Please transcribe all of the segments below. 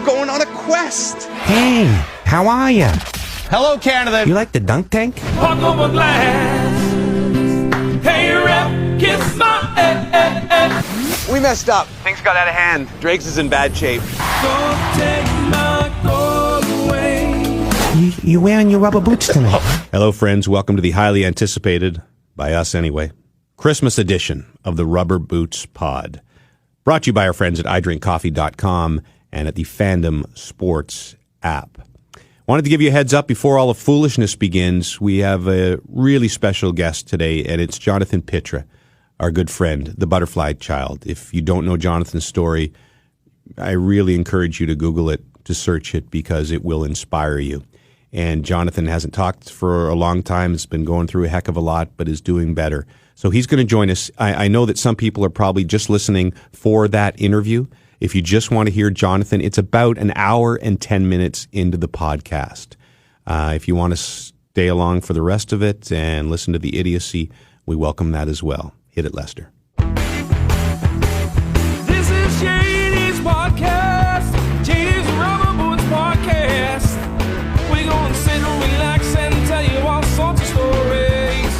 I'm going on a quest. Hey, how are you? Hello, Canada. You like the dunk tank? Walk over glass. Hey, rep, kiss my We messed up. Things got out of hand. Drake's is in bad shape. Don't take my gold away. You wearing your rubber boots tonight? Hello, friends. Welcome to the highly anticipated, by us anyway, Christmas edition of the Rubber Boots Pod. Brought to you by our friends at idrinkcoffee.com and at the Fandom Sports app. Wanted to give you a heads up before all the foolishness begins. We have a really special guest today, and it's Jonathan Pitre, our good friend, the butterfly child. If you don't know Jonathan's story, I really encourage you to Google it, to search it, because it will inspire you. And Jonathan hasn't talked for a long time. Has been going through a heck of a lot, but is doing better. So he's going to join us. I know that some people are probably just listening for that interview. If you just want to hear Jonathan, it's about an hour and 10 minutes into the podcast. If you want to stay along for the rest of it and listen to the idiocy, we welcome that as well. Hit it, Lester. This is JD's podcast. JD's Rubber Boots podcast. We're gonna sit and relax and tell you all sorts of stories.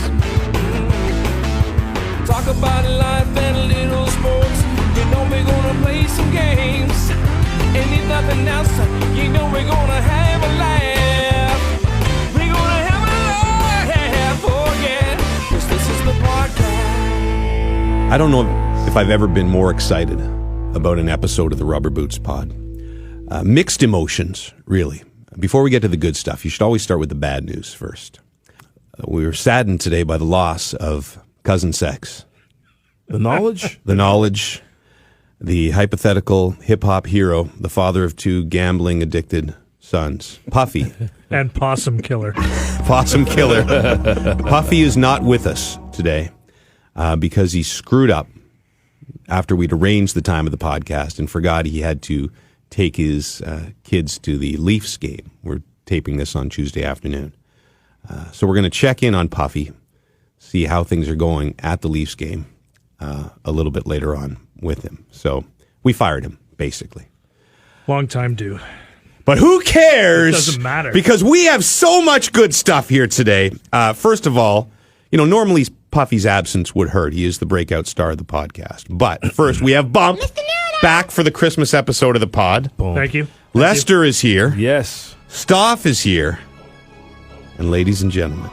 Talk about life and little sports. You know we're gonna play some games. And if nothing else, you know we're gonna have a laugh. We're gonna have a laugh, oh yeah. 'Cause this is the podcast. I don't know if I've ever been more excited about an episode of the Rubber Boots Pod. Mixed emotions, really. Before we get to the good stuff, you should always start with the bad news first. We were saddened today by the loss of Cousin Sex. The knowledge? The knowledge, the hypothetical hip-hop hero, the father of two gambling-addicted sons, Puffy. And Possum Killer. Possum Killer. Puffy is not with us today because he screwed up after we'd arranged the time of the podcast and forgot he had to take his kids to the Leafs game. We're taping this on Tuesday afternoon. So we're going to check in on Puffy, see how things are going at the Leafs game a little bit later on with him. So we fired him, basically. Long time due. But who cares? It doesn't matter. Because we have so much good stuff here today. First of all, normally Puffy's absence would hurt. He is the breakout star of the podcast. But first, we have Bump back for the Christmas episode of the pod. Thank you. Lester is here. Yes. Stoff is here. And ladies and gentlemen,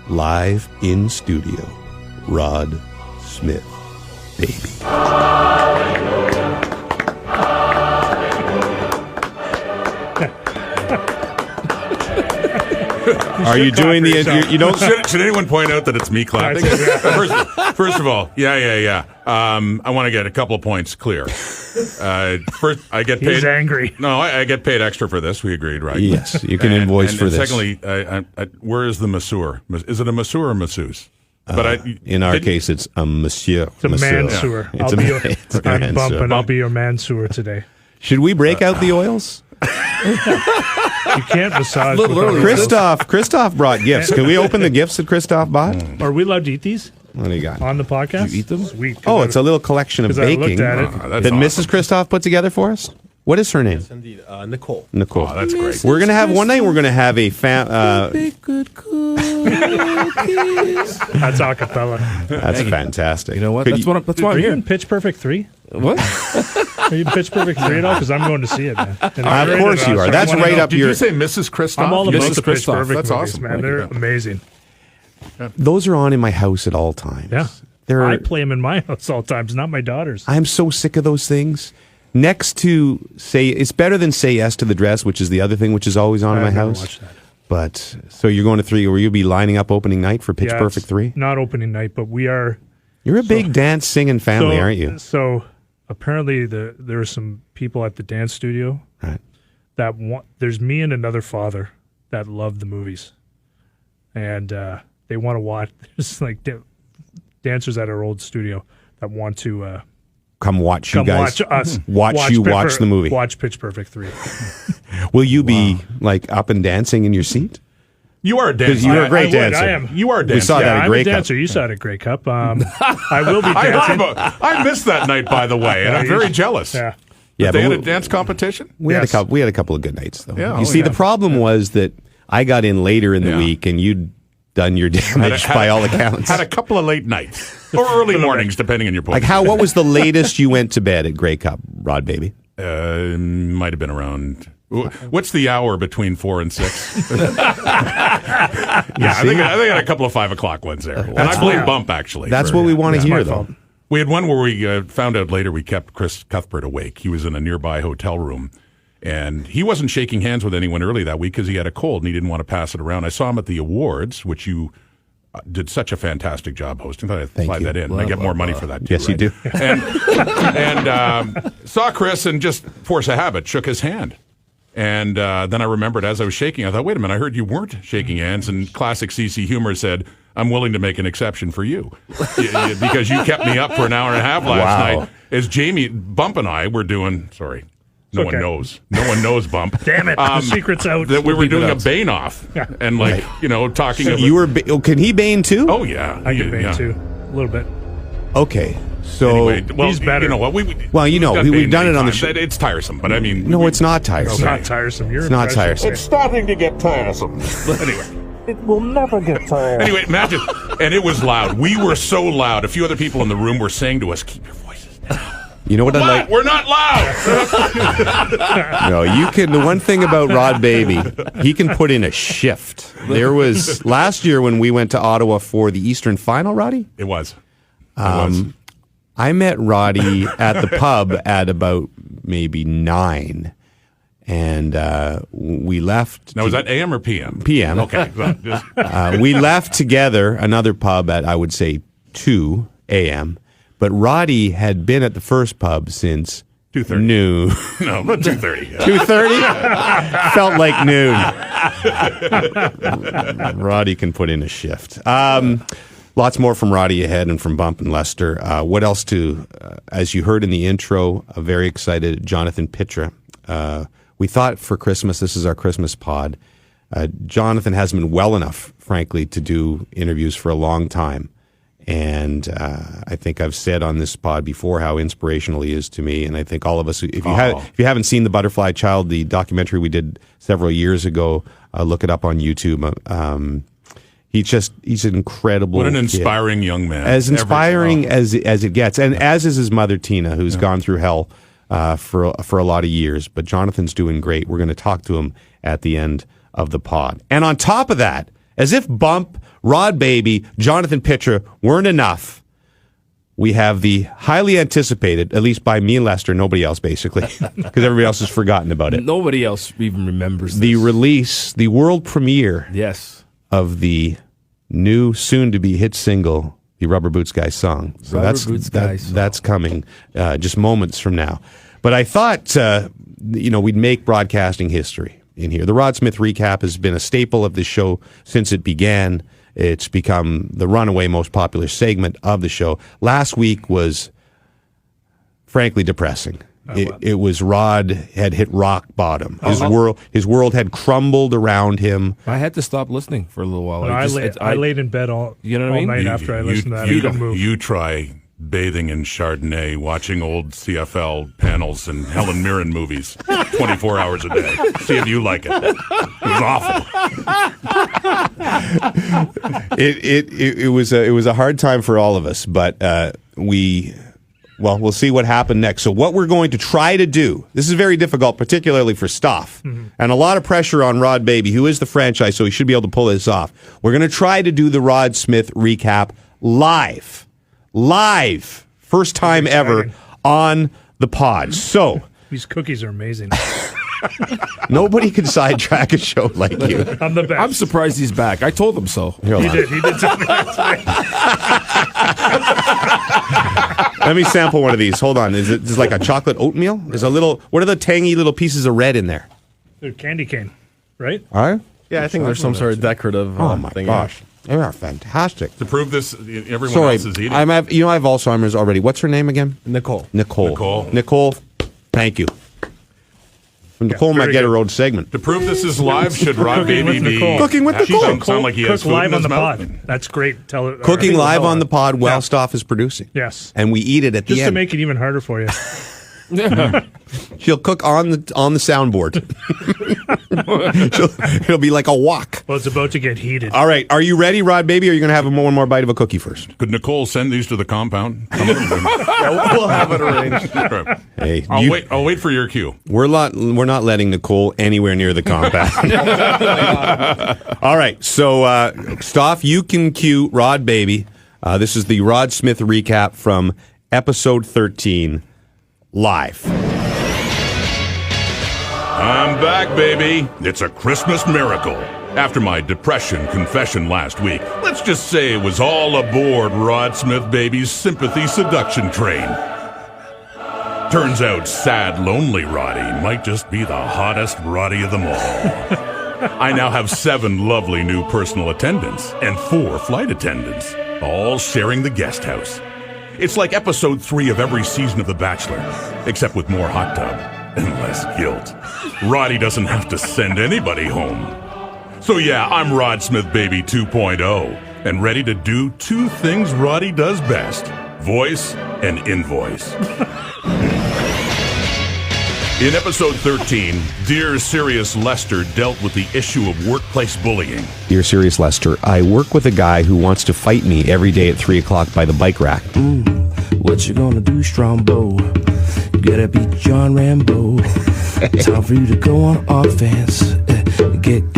live in studio, Rod Smith, baby. Are you doing the? You don't. Should anyone point out that it's me clapping? First of all, yeah. I want to get a couple of points clear. First, I get paid. He's angry. No, I get paid extra for this. We agreed, right? Yes, you can invoice for and this. Secondly, where is the masseur? Is it a masseur or masseuse? But in our case, it's a monsieur. It's a mansewer. I'm Bump, and I'll be your mansewer today. Should we break out the oils? You can't massage. Christoph brought gifts. Can we open the gifts that Christoph bought? Are we allowed to eat these What do you got? on the podcast? Did you eat them? Sweet. Oh, it's a little collection of 'cause I looked baking at it. that's that awesome. Mrs. Christoph put together for us. What is her name? Indeed. Nicole. Nicole. Oh, that's great. We're gonna have one night. We're gonna have a Good cookies. That's a cappella. That's fantastic. You know what? Could That's you- what Are I'm you here. in Pitch Perfect 3? What? Are you in Pitch Perfect 3 at all? Because I'm going to see it, man. And Of you're in course it, you are. so I That's wanna right know. up Did your. you say Mrs. Christoph? I'm all about Mrs. the Pitch Perfect That's movies, awesome. man. They're amazing. Those are on in my house at all times. Yeah. They're. I play them in my house all times, not my daughter's. I'm so sick of those things. Next to it's better than Say Yes to the Dress, which is the other thing which is always on in my I've never house. watched that. But so you're going to 3, or you'll be lining up opening night for Pitch Yeah, Perfect it's 3? Not opening night, but we are. You're a big dance singing family, aren't you? So apparently there are some people at the dance studio Right. that want. There's me and another father that love the movies, and they want to watch. There's like dancers at our old studio that want to Come watch you guys. watch us. Watch the movie. Watch Pitch Perfect 3. Will you be like up and dancing in your seat? You are a dancer. Because you're a great dancer. I am. You are a dancer. We saw that at I'm Grey a Cup. dancer. You saw it at Grey Cup. I will be dancing. I missed that night, by the way, and I'm very jealous. Yeah. Yeah, they but had a dance competition? We had a couple of good nights though. Yeah, you see, the problem was that I got in later in the Yeah. week, and you'd done your damage by all accounts. Had a couple of late nights or early mornings, depending on your point. Like what was the latest you went to bed at Grey Cup, Rod Baby? Might have been around. What's the hour between 4 and 6? I think I had a couple of 5 o'clock ones there, and I blame Bump actually. That's for- what we want to That's hear, my though. fault. We had one where we found out later we kept Chris Cuthbert awake. He was in a nearby hotel room, and he wasn't shaking hands with anyone early that week because he had a cold and he didn't want to pass it around. I saw him at the awards, which you did such a fantastic job hosting. I thought I'd slide that in. I get more money for that, too. Yes, you do. And saw Chris and just force of habit shook his hand. And then I remembered as I was shaking, I thought, wait a minute, I heard you weren't shaking hands. And classic CC humor said, I'm willing to make an exception for you because you kept me up for an hour and a half last night as Jamie, Bump and I were doing, sorry, no one knows. No one knows, Bump. Damn it, the secret's out. That we were doing a Bane off and talking about. You were. Can he Bane too? Oh, yeah. I can Bane too, a little bit. Okay. So Anyway, well, He's better. You know what? Well, you know, got we've Bane done it many on the times. show. It's tiresome, but I mean. No, it's not tiresome. It's not tiresome. You're It's not tiresome. starting to get tiresome. Anyway. It will never get tired. Anyway, imagine. And it was loud. We were so loud. A few other people in the room were saying to us, keep your voices down. You know what I like? We're not loud. No, you can. The one thing about Rod Baby, he can put in a shift. There was last year when we went to Ottawa for the Eastern Final, Roddy. It was. I met Roddy at the pub at about maybe 9, and we left. Now, was that AM or PM? PM. Okay. We left together another pub at, I would say, 2 a.m., but Roddy had been at the first pub since 2:30. noon. No, but 2:30. 2:30? Felt like noon. Roddy can put in a shift. Lots more from Roddy ahead and from Bump and Lester. What else as you heard in the intro, very excited, Jonathan Pitre. We thought for Christmas, this is our Christmas pod. Jonathan hasn't been well enough, frankly, to do interviews for a long time. And I think I've said on this pod before how inspirational he is to me. And I think all of us, if you haven't seen The Butterfly Child, the documentary we did several years ago, look it up on YouTube. He's an incredible What an kid. inspiring young man. As inspiring as it gets. And as is his mother, Tina, who's gone through hell for a lot of years. But Jonathan's doing great. We're going to talk to him at the end of the pod. And on top of that, as if Bump, Rod Baby, Jonathan Pitre weren't enough, we have the highly anticipated, at least by me and Lester, nobody else basically, because everybody else has forgotten about it. Nobody else even remembers The this. release, the world premiere Yes. of the new, soon-to-be hit single, the Rubber Boots Guy song. So Rubber Boots Guy song. that's coming just moments from now. But I thought, we'd make broadcasting history in here. The Rod Smith Recap has been a staple of this show since it began. It's become the runaway most popular segment of the show. Last week was, frankly, depressing. It was Rod had hit rock bottom. His world had crumbled around him. I had to stop listening for a little while. I laid in bed all night after I listened to that. I couldn't move. You try bathing in Chardonnay, watching old CFL panels and Helen Mirren movies 24 hours a day. See if you like it. It was awful. It was a hard time for all of us, but we'll see what happened next. So what we're going to try to do, this is very difficult, particularly for Stoff, and a lot of pressure on Rod Baby, who is the franchise, so he should be able to pull this off. We're going to try to do the Rod Smith Recap live. First time ever on the pod. So These cookies are amazing. nobody can sidetrack a show like you. I'm the best. I'm surprised he's back. I told him so. He did tell me that today. Let me sample one of these. Hold on. Is it like a chocolate oatmeal? There's a little. What are the tangy little pieces of red in there? They're candy cane, right? All right. Yeah, I think there's some sort of decorative Oh my thing. gosh, they are fantastic. To prove this, everyone Sorry, else is eating. I have Alzheimer's already. What's her name again? Nicole. Nicole. Thank you. Nicole might very get good. her own segment. To prove this is live, should Rod Cooking Baby with be Nicole. Cooking with She Nicole. sound like he has Cook food live in on his the mouth? pod. That's great. Tell it. Cooking live on the pod while Yeah. Stoff is producing. Yes. And we eat it at the Just to end. make it even harder for you. She'll cook on the soundboard. It'll be like a wok. Well, it's about to get heated. All right, are you ready, Rod Baby? Or are you going to have one more bite of a cookie first? Could Nicole send these to the compound? We'll have it arranged. Hey, I'll wait for your cue. We're not letting Nicole anywhere near the compound. All right, so Stoff, you can cue Rod Baby. This is the Rod Smith recap from episode 13, live. I'm back, baby. It's a Christmas miracle. After my depression confession last week, let's just say it was all aboard Rod Smith Baby's sympathy seduction train. Turns out sad, lonely Roddy might just be the hottest Roddy of them all. I now have 7 lovely new personal attendants and 4 flight attendants, all sharing the guest house. It's like episode 3 of every season of The Bachelor, except with more hot tub and less guilt. Roddy doesn't have to send anybody home. So yeah, I'm Rod Smith Baby 2.0, and ready to do 2 things Roddy does best: voice and invoice. In episode 13, Dear Sirius Lester dealt with the issue of workplace bullying. Dear Sirius Lester, I work with a guy who wants to fight me every day at 3 o'clock by the bike rack. What you gonna do, Strombo? Gotta beat John Rambo. Time for you to go on offense. Get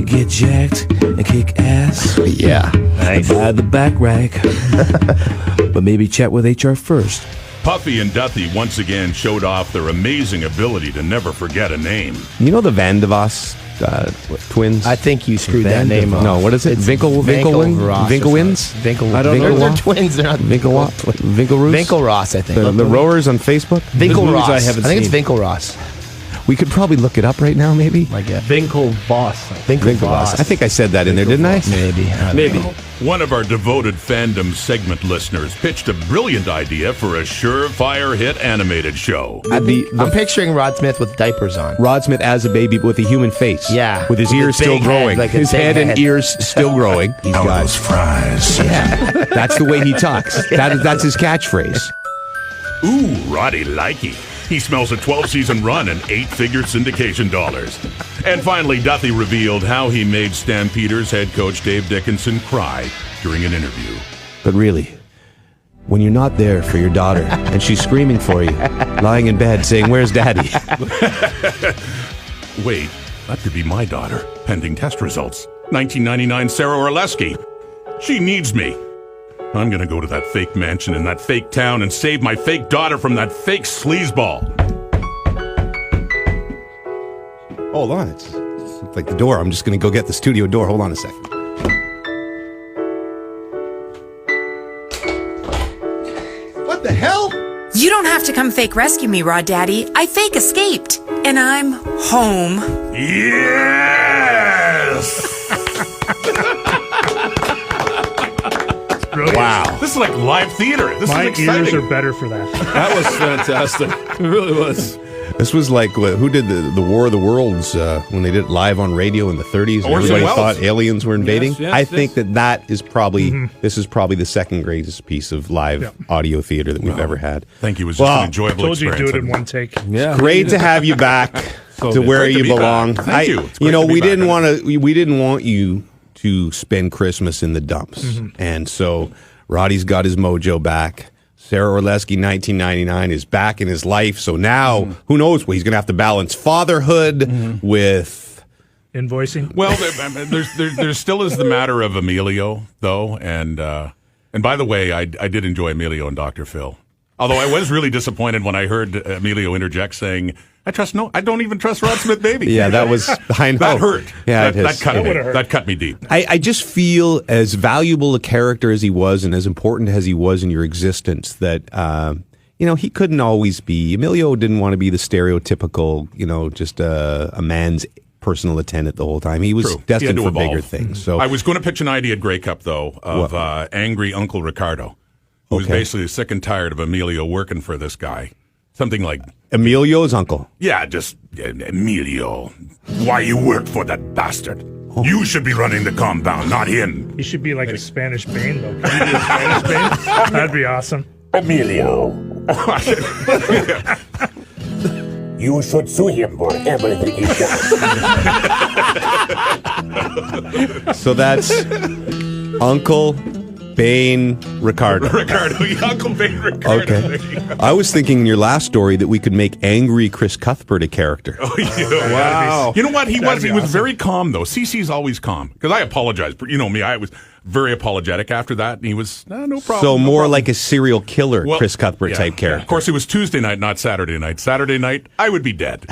get jacked, and kick ass. Yeah. Nice. Buy the back rack. But maybe chat with HR first. Puffy and Duthie once again showed off their amazing ability to never forget a name. You know the Van de Vos twins? I think you screwed that name up. No, what is it? Winkelwins? I don't know. They're twins. They're not Winkelross, I think. The rowers on Facebook? Winkelross. I think it's Winkelross. We could probably look it up right now, maybe. Winkelvoss. I think I said that in there, didn't I? Maybe. One of our devoted Fandom Segment listeners pitched a brilliant idea for a surefire hit animated show. I'm picturing Rod Smith with diapers on. Rod Smith as a baby with a human face. Yeah. With his ears still growing. His head and ears still growing. He's got those fries. Yeah. That's the way he talks. That's his catchphrase. Ooh, Roddy likey. He smells a 12-season run and 8-figure syndication dollars. And finally, Duthie revealed how he made Stampeders head coach Dave Dickinson cry during an interview. But really, when you're not there for your daughter and she's screaming for you, lying in bed saying, "Where's Daddy?" Wait, that could be my daughter, pending test results. 1999 Sarah Orleski. She needs me. I'm gonna go to that fake mansion in that fake town and save my fake daughter from that fake sleazeball. Hold on, it's like the door. I'm just gonna go get the studio door. Hold on a second. What the hell? You don't have to come fake rescue me, Rod Daddy. I fake escaped, and I'm home. Yes! Wow. This is like live theater. This My is exciting. ears are better for that. That was fantastic. It really was. This was like who did the War of the Worlds when they did it live on radio in the 30s and Orson everybody Welles. thought aliens were invading. Yes, I think that is probably this is probably the second greatest piece of live audio theater that we've ever had. Thank you. It was just an enjoyable Told you experience. do it in one take. Yeah. Great to have you back to where great to you be belong. back. Thank you. It's great You know, to be we back. didn't want you to spend Christmas in the dumps, and so Roddy's got his mojo back. Sarah Orleski, 1999, is back in his life. So now, who knows what he's going to have to balance fatherhood with Invoicing. Well, there still is the matter of Emilio, though, and by the way, I did enjoy Emilio and Dr. Phil. Although I was really disappointed when I heard Emilio interject saying, I don't even trust Rod Smith Baby. Yeah, that was, I know. That hurt. Yeah, that cut me deep. I just feel as valuable a character as he was and as important as he was in your existence that, he couldn't always be. Emilio didn't want to be the stereotypical, just a man's personal attendant the whole time. He was destined for bigger things. So I was going to pitch an idea at Grey Cup, though, of angry Uncle Ricardo, who's basically sick and tired of Emilio working for this guy. Something like Emilio's uncle. Yeah, just Emilio. Why you work for that bastard? You should be running the compound, not him. He should be like a Spanish Bane, though. Can you do a Spanish Bane? That'd be awesome. Emilio, You should sue him for everything he's done. So that's Uncle Bane Ricardo. Uncle Bane Ricardo. Okay. I was thinking in your last story that we could make angry Chris Cuthbert a character. Oh, yeah. Wow. You know what? He was very calm, though. CC's always calm. Because I apologized. You know me, I was very apologetic after that, and he was, no problem. So no more problem. like a serial killer Chris Cuthbert type character. Of course, it was Tuesday night, not Saturday night. Saturday night, I would be dead.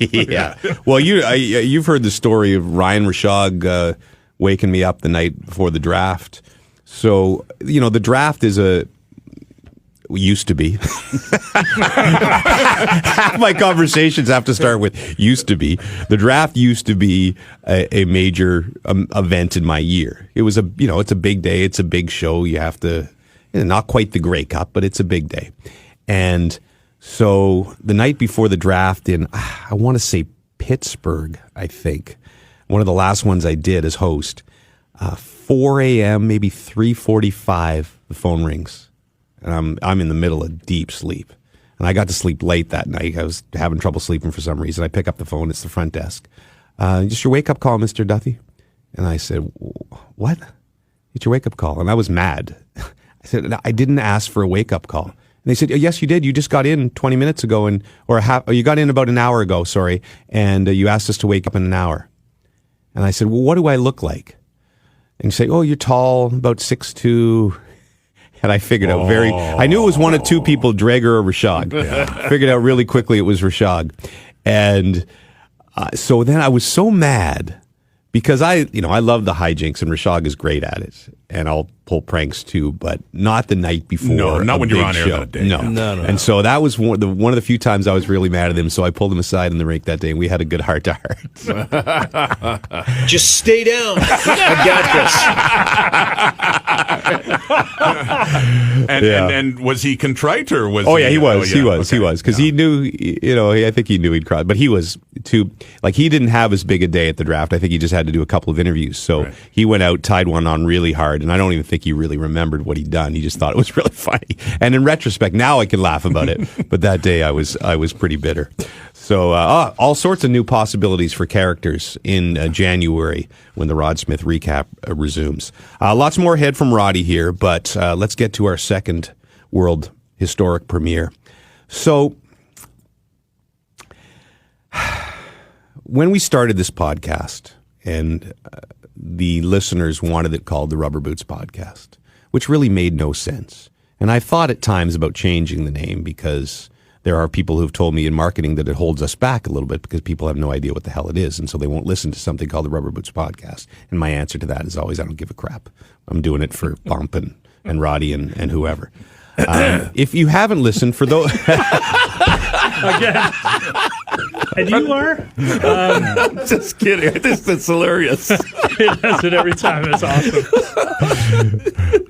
Yeah. Well, you've heard the story of Ryan Rashog waking me up the night before the draft. So, the draft used to be. Half my conversations have to start with used to be. The draft used to be a major event in my year. It was it's a big day. It's a big show. You have to, not quite the Grey Cup, but it's a big day. And so the night before the draft in, I want to say Pittsburgh, I think, one of the last ones I did as host, 4 a.m., maybe 3:45, the phone rings. And I'm in the middle of deep sleep. And I got to sleep late that night. I was having trouble sleeping for some reason. I pick up the phone. It's the front desk. Just your wake-up call, Mr. Duthie. And I said, what? It's your wake-up call. And I was mad. I said, I didn't ask for a wake-up call. And they said, yes, you did. You just got in 20 minutes ago, or you got in about an hour ago, sorry, and you asked us to wake up in an hour. And I said, well, what do I look like? And you say, oh, you're tall, about 6'2". And I figured out I knew it was one of two people, Drager or Rashog. Yeah. Figured out really quickly it was Rashog. And so then I was so mad because I love the hijinks and Rashog is great at it. And I'll pull pranks too, but not the night before. No, not when you're on air show. that day. No. And so that was one of the few times I was really mad at him. So I pulled him aside in the rink that day and we had a good heart to heart. Just stay down. I got this. And was he contrite or was? Oh yeah, he was. He was because he knew. I think he knew he'd cry, but he was too. Like he didn't have as big a day at the draft. I think he just had to do a couple of interviews. So he went out, tied one on really hard, and I don't even think he really remembered what he'd done. He just thought it was really funny. And in retrospect, now I can laugh about it. But that day, I was pretty bitter. So all sorts of new possibilities for characters in January when the Rod Smith recap resumes. Lots more ahead from Roddy here, but let's get to our second world historic premiere. So when we started this podcast, and the listeners wanted it called the Rubber Boots Podcast, which really made no sense. And I thought at times about changing the name because there are people who've told me in marketing that it holds us back a little bit because people have no idea what the hell it is. And so they won't listen to something called the Rubber Boots Podcast. And my answer to that is always, I don't give a crap. I'm doing it for Bump and Roddy and whoever. If you haven't listened, for those... Again. And you are? Just kidding. That's hilarious. It does it every time. It's awesome.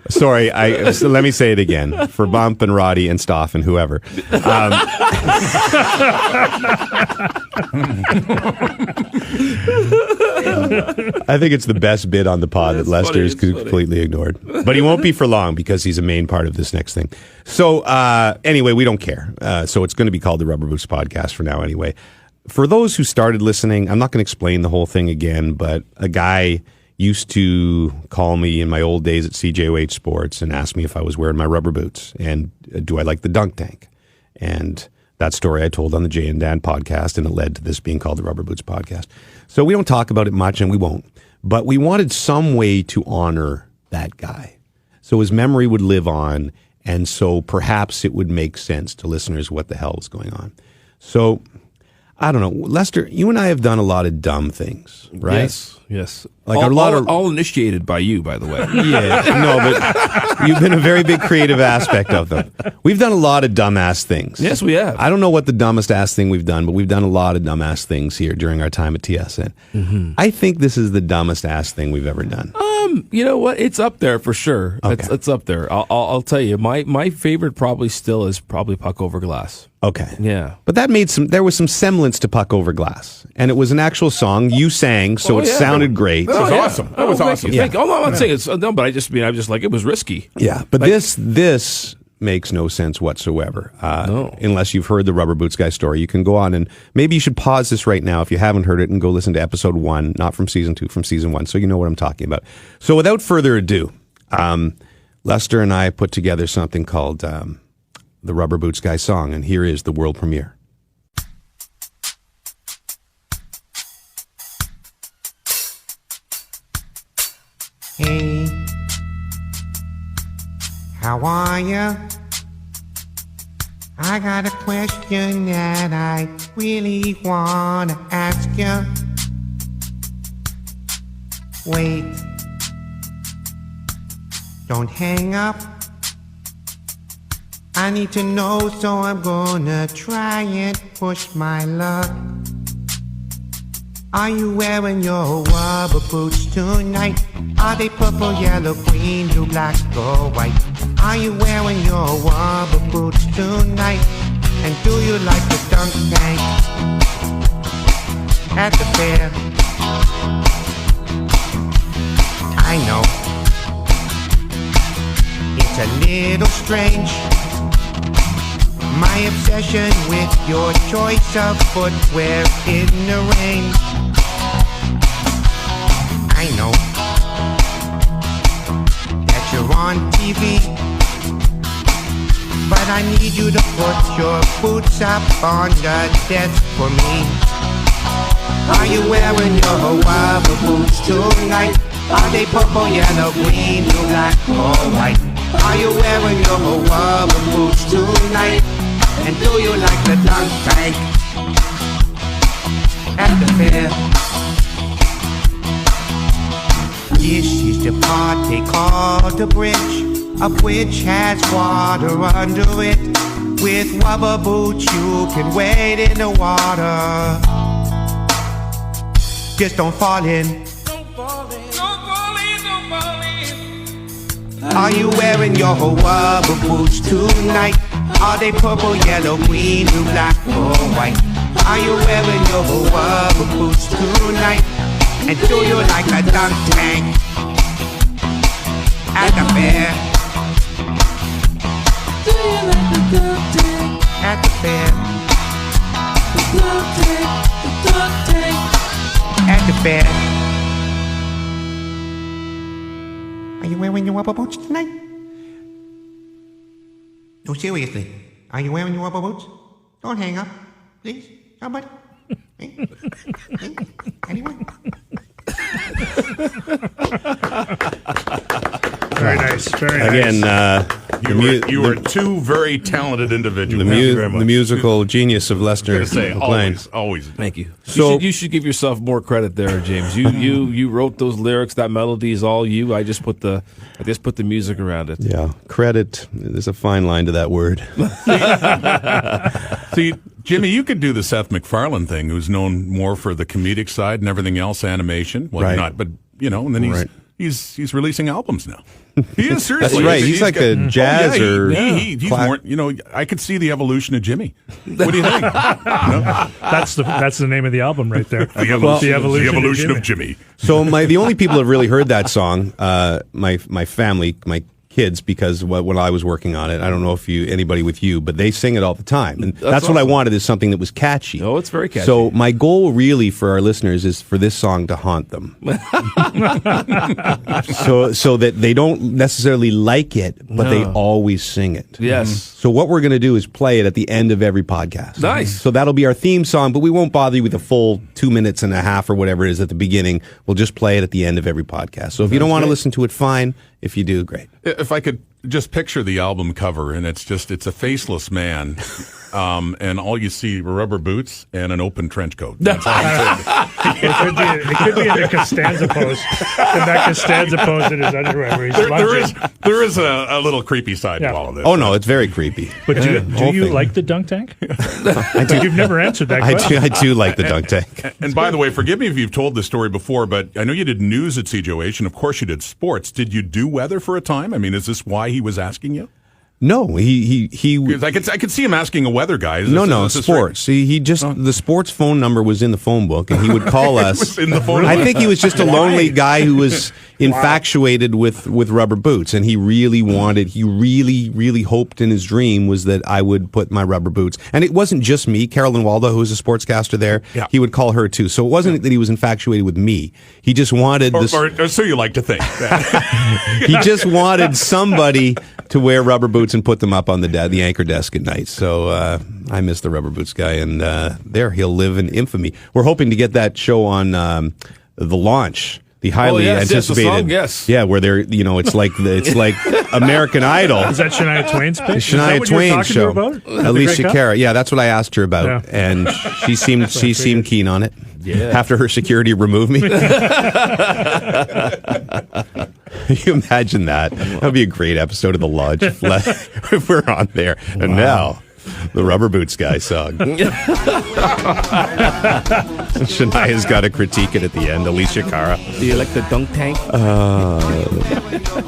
Sorry, so let me say it again. For Bump and Roddy and Stoff and whoever. I think it's the best bit on the pod that Lester is completely ignored. But he won't be for long because he's a main part of this next thing. So anyway, we don't care. So it's going to be called the Rubber Boots Podcast for now anyway. For those who started listening, I'm not going to explain the whole thing again, but a guy used to call me in my old days at CJOH Sports and ask me if I was wearing my rubber boots and do I like the dunk tank. And that story I told on the Jay and Dan podcast, and it led to this being called the Rubber Boots Podcast. So we don't talk about it much, and we won't. But we wanted some way to honor that guy so his memory would live on, and so perhaps it would make sense to listeners what the hell was going on. So, I don't know. Lester, you and I have done a lot of dumb things, right? Yes. Like all initiated by you, by the way. Yeah, no, but you've been a very big creative aspect of them. We've done a lot of dumbass things. Yes, we have. I don't know what the dumbest ass thing we've done, but we've done a lot of dumbass things here during our time at TSN. Mm-hmm. I think this is the dumbest ass thing we've ever done. You know what? It's up there for sure. Okay. It's up there. I'll tell you. My favorite probably still is Puck Over Glass. Okay. Yeah. But there was some semblance to Puck Over Glass. And it was an actual song. You sang, so it sounded great. That was awesome. That was awesome. I'm not saying it's no, but I just like it was risky. Yeah. But this makes no sense whatsoever. Unless you've heard the Rubber Boots guy story. You can go on and maybe you should pause this right now if you haven't heard it and go listen to episode 1, not from season 2, from season 1, so you know what I'm talking about. So without further ado, Lester and I put together something called the Rubber Boots guy song, and here is the world premiere. Hey, how are you? I got a question that I really wanna ask you. Wait, don't hang up. I need to know, so I'm gonna try and push my luck. Are you wearing your rubber boots tonight? Are they purple, yellow, green, blue, black, or white? Are you wearing your rubber boots tonight? And do you like the dunk tank at the fair? I know it's a little strange, my obsession with your choice of footwear in the rain. I know that you're on TV, but I need you to put your boots up on the desk for me. Are you wearing your rubber boots tonight? Are they purple, yellow, green, blue, black, or white? Are you wearing your rubber boots tonight? And do you like the dunk tank at the fair? This is the part they call the bridge. A bridge has water under it. With rubber boots you can wade in the water. Just don't fall in. Are you wearing your rubber boots tonight? Are they purple, yellow, green, blue, black, or white? Are you wearing your rubber boots tonight? And do you like a dunk tank at the fair? Do you like the dunk tank at the fair? The dunk tank at the fair. Are you wearing your rubber boots tonight? No, seriously. Are you wearing your rubber boots? Don't hang up, please. Somebody. Hey? Hey? Anyone? Very nice. Very nice. Again, you were two very talented individuals. The musical genius of Lester McLean. Always. Thank you. So you should give yourself more credit there, James. You wrote those lyrics. That melody is all you. I just put the music around it. Yeah, credit. There's a fine line to that word. See, Jimmy, you could do the Seth MacFarlane thing, who's known more for the comedic side and everything else, animation. Well, Right. not, but and then Right. he's releasing albums now. He is seriously. That's right. He's like a jazz or he's more. I could see the evolution of Jimmy. What do you think? That's the name of the album right there. The evolution of Jimmy. So the only people that have really heard that song, my family, my kids, because when I was working on it, I don't know if anybody with you, but they sing it all the time, and that's what I wanted, is something that was catchy. Oh, it's very catchy. So my goal really for our listeners is for this song to haunt them, so that they don't necessarily like it, but they always sing it. Yes. So what we're going to do is play it at the end of every podcast. Nice. So that'll be our theme song, but we won't bother you with a full 2 minutes and a half or whatever it is at the beginning. We'll just play it at the end of every podcast. So if you don't want to listen to it, fine. If you do, great. If I could just picture the album cover, and it's a faceless man, and all you see are rubber boots and an open trench coat. That's all I'm saying. It could be in the Costanza pose. In that Costanza pose in his underwear where he's there is a little creepy side to all of this. Oh, no, it's very creepy. But do you like the dunk tank? You've never answered that question. I do like the dunk tank. And by the way, forgive me if you've told this story before, but I know you did news at CJOH, and of course you did sports. Did you do weather for a time? I mean, is this why he was asking you? No, he 'Cause I could see him asking a weather guy. No, sports. He just the sports phone number was in the phone book, and he would call us. Was in the phone I book? think he was just a lonely guy who was infatuated with rubber boots, and he really hoped in his dream was that I would put my rubber boots. And it wasn't just me. Carolyn Waldo, who was a sportscaster there, he would call her too. So it wasn't that he was infatuated with me. He just wanted this. Or so you like to think. He just wanted somebody to wear rubber boots and put them up on the anchor desk at night. So I miss the rubber boots guy, and there he'll live in infamy. We're hoping to get that show on the launch, the highly anticipated. The song, yes. Yeah, where they're it's like American Idol. Is that Shania Twain's pitch? Shania Twain show. About? Alicia Cara. Yeah, that's what I asked her about, and she seemed keen on it. Yeah. After her security removed me. Can you imagine that? That would be a great episode of The Lodge if we're on there. Wow. And now, the Rubber Boots guy song. Shania's got to critique it at the end. Alicia Cara. Do you like the dunk tank?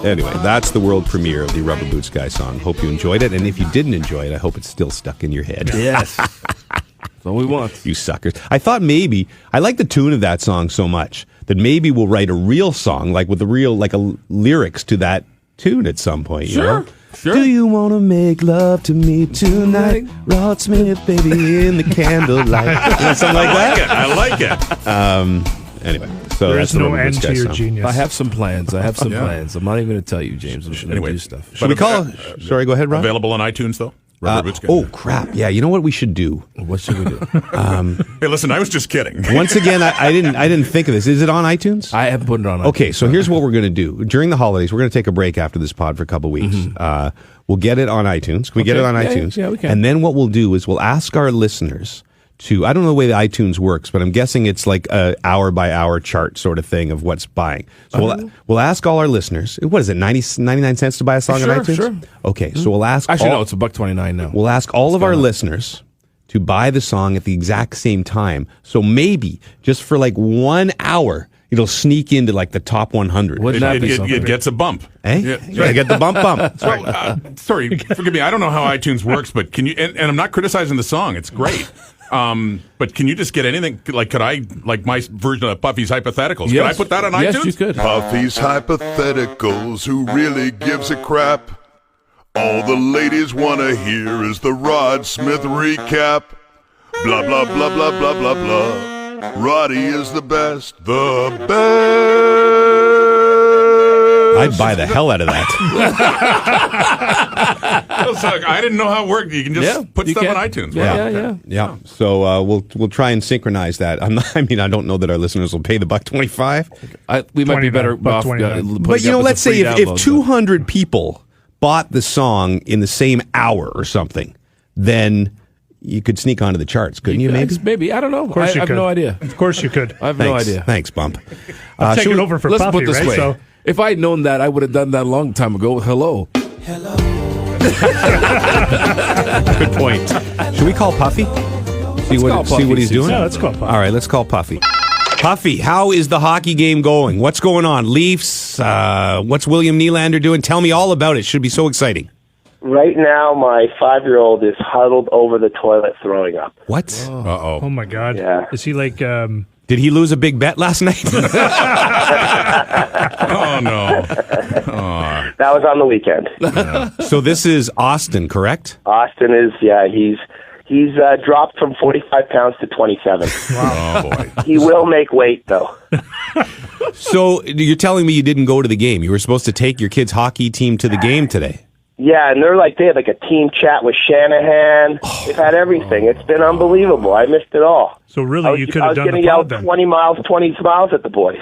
Anyway, that's the world premiere of the Rubber Boots guy song. Hope you enjoyed it. And if you didn't enjoy it, I hope it's still stuck in your head. Yes. That's all we want. You suckers. I thought maybe, I like the tune of that song so much that maybe we'll write a real song, like with the real, lyrics to that tune at some point. Sure. You know? Sure. Do you want to make love to me tonight? Rod Smith, baby, in the candlelight. Something like that. I like it. Anyway, so there's no end to your genius. I have some plans. I'm not even going to tell you, James. I'm going to do stuff. Should we call? Sorry, go ahead, Rob. Available on iTunes, though? Oh, crap. Yeah, you know what we should do? What should we do? Hey, listen, I was just kidding. Once again, I didn't think of this. Is it on iTunes? I haven't put it on iTunes. Okay, so here's what we're going to do. During the holidays, we're going to take a break after this pod for a couple weeks. We'll get it on iTunes. Can we get it on iTunes? Yeah, we can. And then what we'll do is we'll ask our listeners to, I don't know the way the iTunes works, but I'm guessing it's like a hour by hour chart sort of thing of what's buying. So we'll ask all our listeners, what is it, 99 cents to buy a song on iTunes? Sure. Okay, so we'll ask Actually, no, it's $1.29 now. We'll ask all of our listeners to buy the song at the exact same time. So maybe just for like 1 hour, it'll sneak into like the top 100. It gets a bump. Eh? Yeah. I get the bump. Well, sorry, forgive me. I don't know how iTunes works, but can you? And I'm not criticizing the song. It's great. But can you just get anything? Like, could I, like my version of Puffy's Hypotheticals? Yes. Can I put that on iTunes? Yes, you could. Puffy's Hypotheticals, who really gives a crap? All the ladies want to hear is the Rod Smith recap. Blah, blah, blah, blah, blah, blah, blah. Roddy is the best. The best. I'd buy the hell out of that. I didn't know how it worked. You can just put stuff on iTunes. Yeah. So we'll try and synchronize that. I don't know that our listeners will pay the $1.25. We might be better off. But let's say if 200 people bought the song in the same hour or something, then you could sneak onto the charts, couldn't you? Maybe. I don't know. I have no idea. Of course you could. I have no idea. Thanks, Bump. I'm taking over for let's Puffy, put this right? way. So if I had known that, I would have done that a long time ago. Hello. Good point. Should we call Puffy? See what he's doing? Yeah, let's call Puffy. All right, let's call Puffy. Puffy, how is the hockey game going? What's going on? Leafs? What's William Nylander doing? Tell me all about it. Should be so exciting. Right now, my 5-year-old is huddled over the toilet throwing up. What? Uh-oh. Oh, my God. Yeah. Is he like... Did he lose a big bet last night? Oh, no. That was on the weekend. So this is Austin, correct? Austin is, he's dropped from 45 pounds to 27. Wow. Oh, boy. He will make weight, though. So you're telling me you didn't go to the game. You were supposed to take your kid's hockey team to the game today. Yeah, and they had like a team chat with Shanahan. They've had everything. It's been unbelievable. I missed it all. So really, you could have done the I was pod going to yell 20 miles at the boys.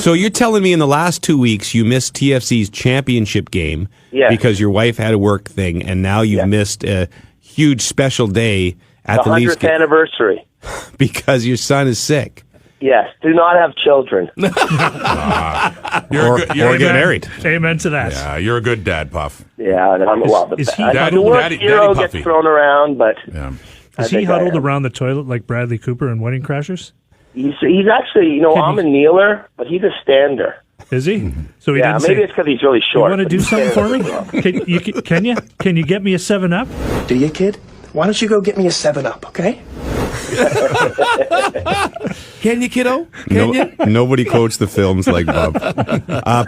So you're telling me in the last 2 weeks you missed TFC's championship game because your wife had a work thing, and now you've missed a huge special day at the Leafs 100th anniversary. because your son is sick. Yes, do not have children. You're or get married. Amen to that. Yeah, you're a good dad, Puff. Yeah, the word hero gets thrown around, but... Yeah. Is he huddled around the toilet like Bradley Cooper in Wedding Crashers? He's actually, I'm a kneeler, but he's a stander. Is he? So he didn't maybe say, it's because he's really you short. want to do something for me? Can you get me a 7-Up? Do you, kid? Why don't you go get me a 7-Up, okay? Can you, kiddo? Can you? Nobody quotes the films like Bob.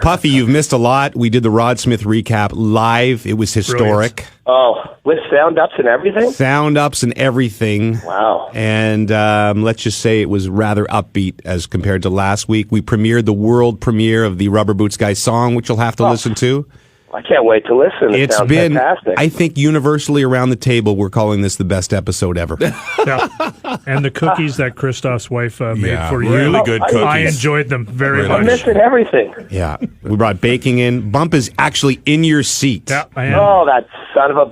Puffy, you've missed a lot. We did the Rod Smith recap live. It was historic. Brilliant. Oh, with sound ups and everything? Sound ups and everything. Wow. And let's just say it was rather upbeat as compared to last week. We premiered the world premiere of the Rubber Boots Guy song, which you'll have to listen to. I can't wait to listen. It sounds been, fantastic. I think universally around the table, we're calling this the best episode ever. Yeah. And the cookies that Christoph's wife made for you. Really good cookies. I enjoyed them very much. I'm missing everything. Yeah. We brought baking in. Bump is actually in your seat. Yeah, I am. Oh, that son of a...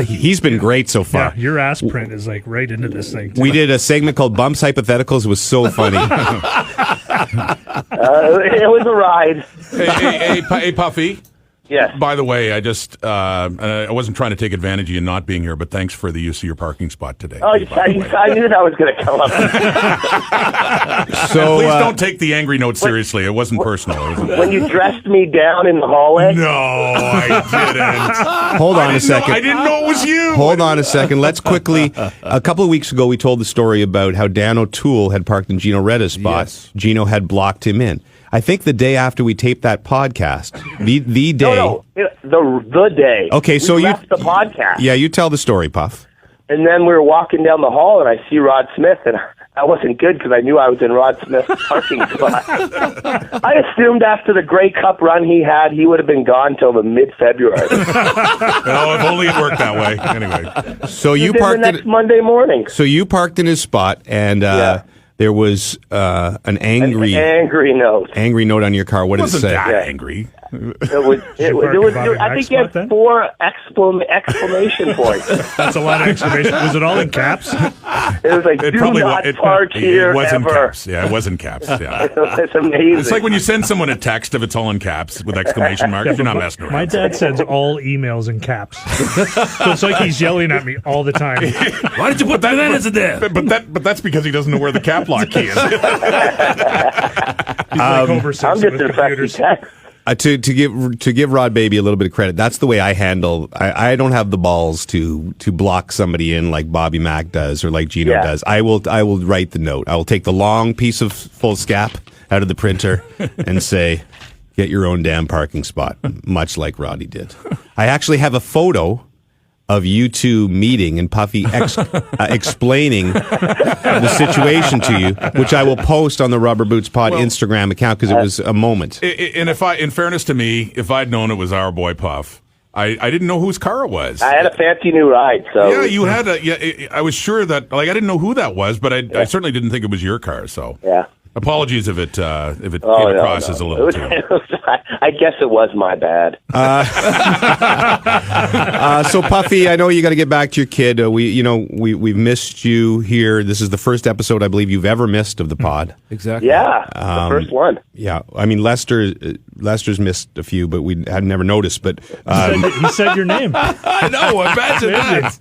He's been great so far. Yeah, your ass print is like right into this thing. We did a segment called Bump's Hypotheticals. It was so funny. It was a ride. Hey, Puffy. Yes. By the way, I just I wasn't trying to take advantage of you not being here, but thanks for the use of your parking spot today. Oh, I knew that was going to come up. So please don't take the angry note seriously. It wasn't personal. When you dressed me down in the hallway? No, I didn't. Hold on a second. I didn't know it was you. Hold on a second. Let's quickly. A couple of weeks ago, we told the story about how Dan O'Toole had parked in Gino Retta's spot. Yes. Gino had blocked him in. I think the day after we taped that podcast, the day. No, the day. Okay, so we you left the podcast. Yeah, you tell the story, Puff. And then we were walking down the hall, and I see Rod Smith, and I wasn't good because I knew I was in Rod Smith's parking spot. I assumed after the Grey Cup run he had, he would have been gone till the mid-February. Well, if only it worked that way. Anyway, so you parked the next Monday morning. So you parked in his spot, and there was an angry note. Angry note on your car. What did it say? That angry. It was I think you had 4 exclamation points. That's a lot of exclamation. Was it all in caps? It was like, do not park here It was in ever. caps. Yeah, it was in caps. Yeah. It's amazing. It's like when you send someone a text if it's all in caps with exclamation marks. You're not messing around. My dad sends all emails in caps. So it's like he's yelling at me all the time. Why did you put bananas in there? But that's because he doesn't know where the cap lock key is. He's like Homer Simpson with computers. To give Rod Baby a little bit of credit, that's the way I handle. I don't have the balls to block somebody in like Bobby Mack does or like Gino does. I will write the note. I will take the long piece of foolscap out of the printer and say, "Get your own damn parking spot," much like Roddy did. I actually have a photo of you two meeting and Puffy explaining the situation to you, which I will post on the Rubber Boots Pod Instagram account because it was a moment. And in fairness to me, if I'd known it was our boy Puff, I didn't know whose car it was. I had a fancy new ride, so yeah, you had a I was sure that I didn't know who that was, but I certainly didn't think it was your car. So yeah. Apologies if it came across as a little too. I guess it was my bad. So Puffy, I know you got to get back to your kid. We've missed you here. This is the first episode I believe you've ever missed of the pod. Exactly. Yeah, the first one. Yeah, I mean Lester's missed a few, but we had never noticed. But he said your name. I know. Imagine that.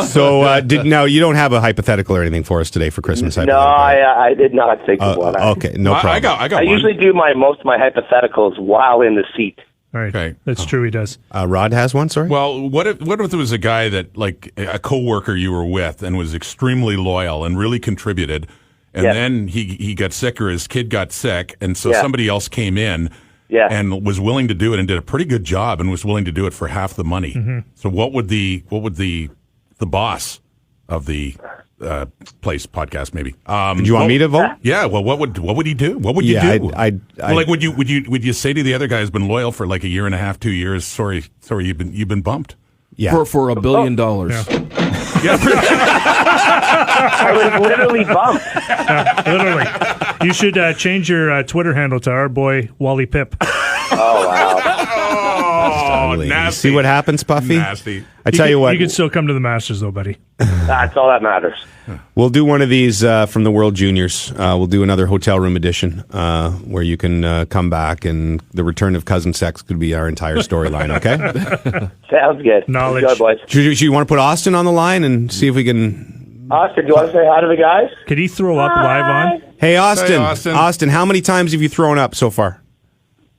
So now you don't have a hypothetical or anything for us today for Christmas? No, I did not think of one. Okay, no problem. I got I usually do most of my hypotheticals while in the seat. All right. Okay. That's true, he does. Rod has one, sorry? Well, what if there was a guy that, like, a coworker you were with and was extremely loyal and really contributed, and then he got sick or his kid got sick, and so somebody else came in and was willing to do it and did a pretty good job and was willing to do it for half the money. Mm-hmm. So what would the boss of the place podcast maybe? Do you want me to vote? Yeah. Well, what would he do? What would you do? Would you say to the other guy who's been loyal for like a year and a half, 2 years? Sorry, you've been bumped. Yeah. For $1 billion. Yeah. I was literally bumped. Literally. You should change your Twitter handle to our boy Wally Pip. Oh wow. Oh, nasty. See what happens, Puffy? Nasty. I tell you what. You can still come to the Masters, though, buddy. That's all that matters. We'll do one of these from the World Juniors. We'll do another hotel room edition where you can come back, and the return of cousin sex could be our entire storyline, okay? Sounds good. Knowledge. Enjoy, boys. Do you want to put Austin on the line and see if we can... Austin, do you want to say hi to the guys? Could he throw up live on? Hey, Austin. Hey, Austin. Austin, how many times have you thrown up so far?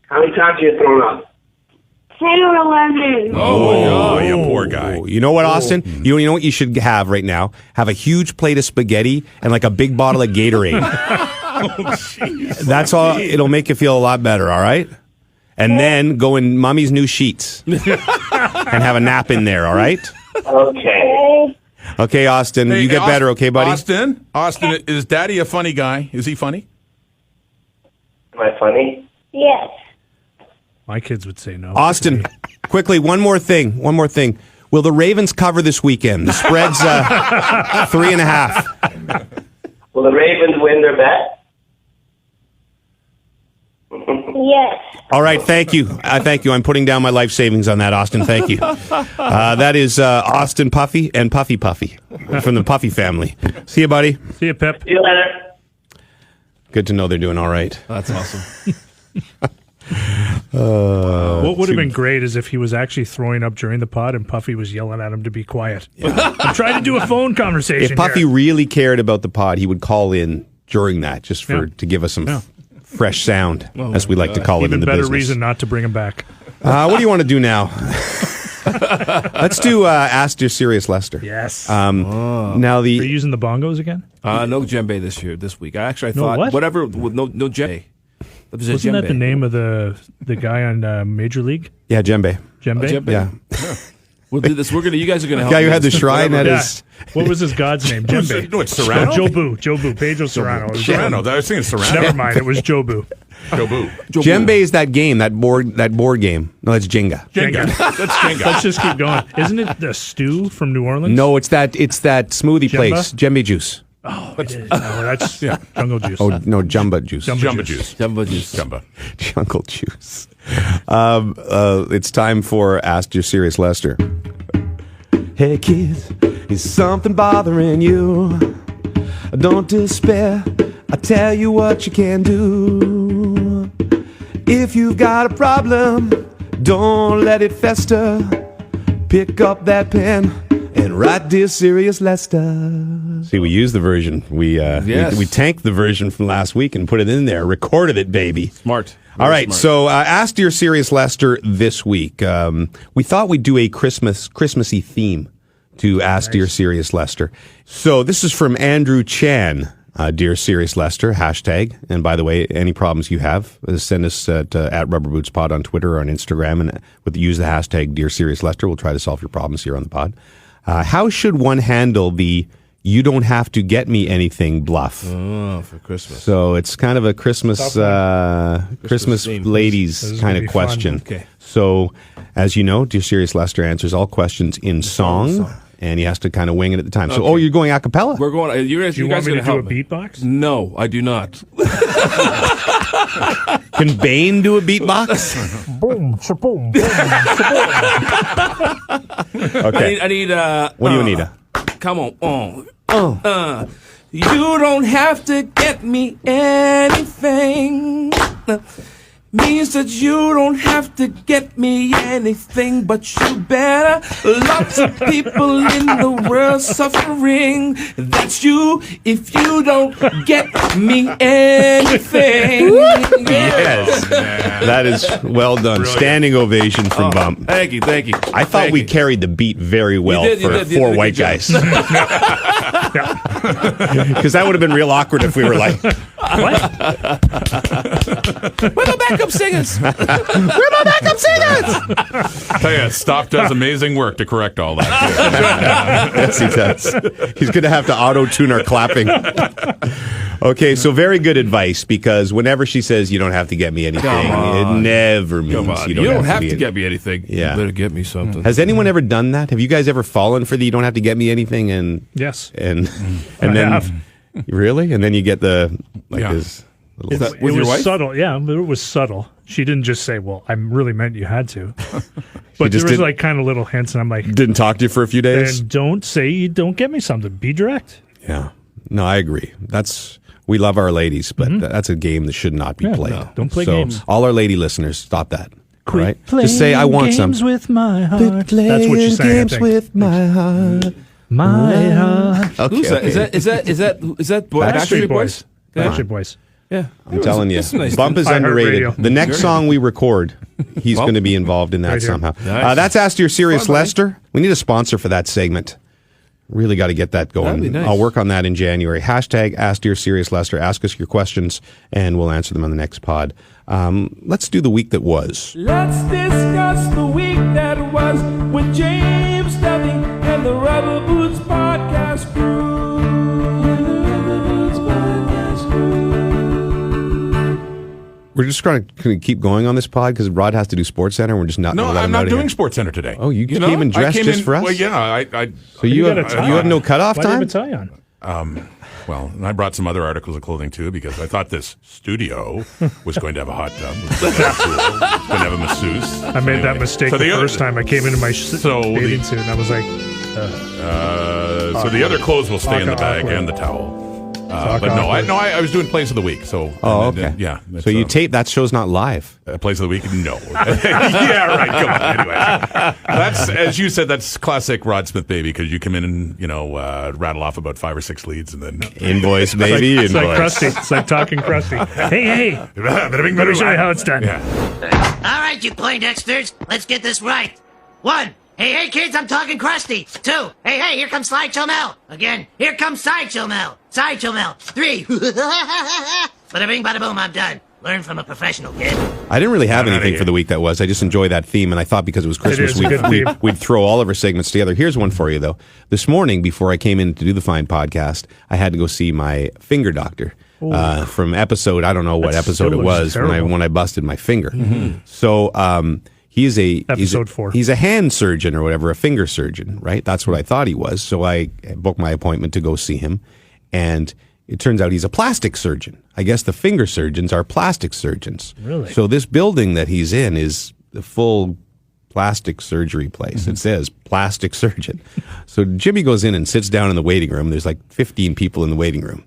How many times have you thrown up? 10 or 11. Oh, you poor guy. You know what, Austin? You know what you should have right now? Have a huge plate of spaghetti and like a big bottle of Gatorade. That's all. It'll make you feel a lot better, all right? And then go in Mommy's new sheets and have a nap in there, all right? Okay. Okay, Austin, Hey, you get better, okay, buddy? Austin, is Daddy a funny guy? Is he funny? Am I funny? Yes. My kids would say no. Austin, quickly, one more thing. Will the Ravens cover this weekend? The spread's 3.5. Will the Ravens win their bet? Yes. All right, thank you. Thank you. I'm putting down my life savings on that, Austin. Thank you. That is Austin Puffy and Puffy from the Puffy family. See you, buddy. See you, Pip. See you later. Good to know they're doing all right. That's awesome. What would have been great is if he was actually throwing up during the pod and Puffy was yelling at him to be quiet. I'm trying to do a phone conversation. If Puffy really cared about the pod, he would call in during that just to give us some fresh sound, as we like to call it in the business. Even better reason not to bring him back. What do you want to do now? Let's do Ask Dear Serious Lester. Yes. Now Are you using the bongos again? No djembe this week. I No thought what? whatever. No djembe. Wasn't that the name of the guy on Major League? Yeah, Djembe. Djembe? Yeah. We'll do this. You guys are going to help. The guy who me had with the this. shrine at his. What was his god's name? Djembe. No, it's Serrano. Jobu, Pedro Serrano. Serrano. I was thinking Serrano. Never mind. It was Jobu. Jobu. Djembe is that game, that board game. No, that's Jenga. Jenga. That's Jenga. Let's just keep going. Isn't it the stew from New Orleans? No, it's that smoothie Jemba? place, Djembe juice. Oh, that's jungle juice. Oh no, Jumba juice. Jumba juice. Jumbo juice. Jumba. Jungle juice. It's time for Ask Your Serious Lester. Hey kids, is something bothering you? Don't despair. I tell you what you can do. If you've got a problem, don't let it fester. Pick up that pen and write Dear Serious Lester. See, we used the version. We tanked the version from last week and put it in there. Recorded it, baby. Smart. All right, so Ask Dear Serious Lester this week. We thought we'd do a Christmassy theme to Ask Dear Serious Lester. So this is from Andrew Chan. Dear Serious Lester, hashtag. And by the way, any problems you have, send us at RubberBootsPod on Twitter or on Instagram, and use the hashtag Dear Serious Lester. We'll try to solve your problems here on the pod. How should one handle the "you don't have to get me anything" bluff? Oh, for Christmas. So it's kind of a Christmas ladies kind of question. Okay. So, as you know, Dear Serious Lester answers all questions in song. And he has to kind of wing it at the time. So, you're going a cappella? We're going. You guys want me to do a me. beatbox? No, I do not. Can Bane do a beatbox? Boom, shaboom, boom, Okay. I need. What do you need? Come on. You don't have to get me anything. Means that you don't have to get me anything, but you better. Lots of people in the world suffering. That's you if you don't get me anything. Yes. That is well done. Brilliant. Standing ovation from Bump. Thank you. I thought we carried the beat very well for four white guys. Because that would have been real awkward if we were like, what? Where the backup singers? Tell you, Stop does amazing work to correct all that. Yes, he does. He's going to have to auto-tune our clapping. Okay, so very good advice, because whenever she says you don't have to get me anything, it never means you don't have to get me anything. Yeah. You better get me something. Has anyone ever done that? Have you guys ever fallen for the you don't have to get me anything? And Yes. And I then have. Really? And then you get the this With It your was wife? subtle. Yeah, but it was subtle. She didn't just say, well, I really meant you had to. But just there was didn't- like kind of little hints, and I'm like, didn't talk to you for a few days. and don't say you don't get me something. Be direct. Yeah. No, I agree. We love our ladies, but that's a game that should not be played. no, don't play so games. all our lady listeners, stop that. Quit Right? Just say I want some. games with my heart. That's what she's saying. I Games think. with my heart. My heart. Okay, Who's that? okay. Is that Backstreet Backstreet Boys? Backstreet Boys. Yeah. I'm telling you. it's a nice Bump tune. is underrated. iHeartRadio. The next Very song we record, he's Well, going to be involved in that right here. somehow. Nice. That's Ask Your Serious Fun, buddy. Lester. We need a sponsor for that segment. Really got to get that going. That'd be nice. I'll work on that in January. Hashtag Ask Your Serious Lester. Ask us your questions, and we'll answer them on the next pod. Let's do the week that was. Let's discuss the week that was with James Duffy and the Rubber Boots Podcast Crew. We're just going to keep going on this pod because Rod has to do Sports Center. And we're just not. No, gonna let I'm him not out of doing here. Sports Center today. Oh, you know? came in I dressed just for us? Well, yeah. So you have no cutoff Why do you time? have a tie on? Well, and I brought some other articles of clothing too because I thought this studio was going to have a hot tub. It was going to have a masseuse. I made that mistake the first time I came into my bathing suit, and I was like, so the other clothes will stay in the bag and the towel. But no, I was doing Plays of the Week. So okay. Yeah. So you tape that show's not live. Plays of the Week? No. Yeah, right. Come on. Anyway, that's as you said. That's classic Rod Smith, baby. Because you come in and rattle off about 5 or 6 leads, and then Invoice, baby. it's like Krusty. It's like talking Krusty. Hey, let me show you how it's done. Yeah. All right, you Poindexters, let's get this right. 1, hey, kids, I'm talking Krusty. 2, hey, here comes Slideshow Mel. Again, here comes Sideshow Mel. 3, bada bing, bada boom, I'm done. Learn from a professional, kid. I didn't really have anything for the week that was. I just enjoy that theme, and I thought because it was Christmas, is a good theme. we'd throw all of our segments together. Here's one for you, though. This morning, before I came in to do the Fine podcast, I had to go see my finger doctor from episode, I don't know what That episode still it looks was terrible. when I busted my finger. So he's Episode 4. He's a hand surgeon or whatever, a finger surgeon, right? That's what I thought he was. So I booked my appointment to go see him, and it turns out he's a plastic surgeon. I guess the finger surgeons are plastic surgeons. Really? So this building that he's in is the full plastic surgery place. It says plastic surgeon. So Jimmy goes in and sits down in the waiting room. There's like 15 people in the waiting room.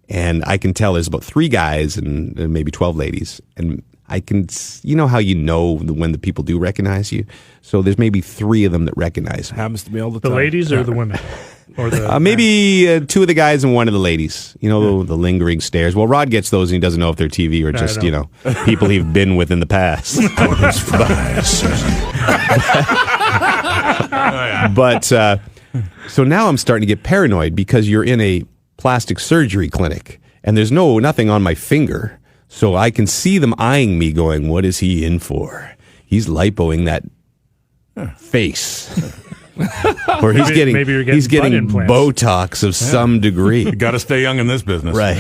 And I can tell there's about 3 guys and maybe 12 ladies. And I can, you know how you know when the people do recognize you? So there's maybe 3 of them that recognize him. Happens to me all the The time. ladies or the women? Or the Maybe 2 of the guys and 1 of the ladies. You know, the lingering stares. Well, Rod gets those and he doesn't know if they're TV or just, people he's been with in the past. But so now I'm starting to get paranoid because you're in a plastic surgery clinic and there's nothing on my finger. So I can see them eyeing me going, what is he in for? He's lipoing that face. Or he's getting Botox of some degree. You got to stay young in this business. Right.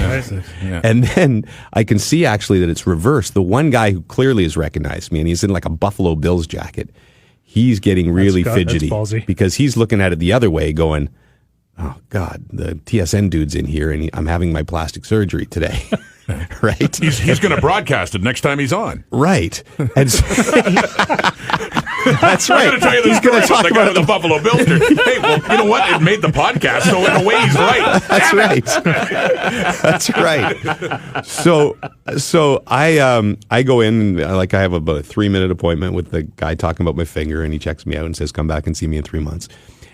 Yeah. And then I can see actually that it's reversed. The one guy who clearly has recognized me, and he's in like a Buffalo Bills jacket, he's getting really fidgety because he's looking at it the other way going, oh, God, the TSN dude's in here, and I'm having my plastic surgery today. Right? He's going to broadcast it next time he's on. Right. And so, that's right. I'm going to tell you this story about the guy with the Buffalo Bills. Hey, well, you know what? It made the podcast, so in a way he's right. That's right. That's right. So I go in, like I have about a 3-minute appointment with the guy talking about my finger, and he checks me out and says, come back and see me in 3 months.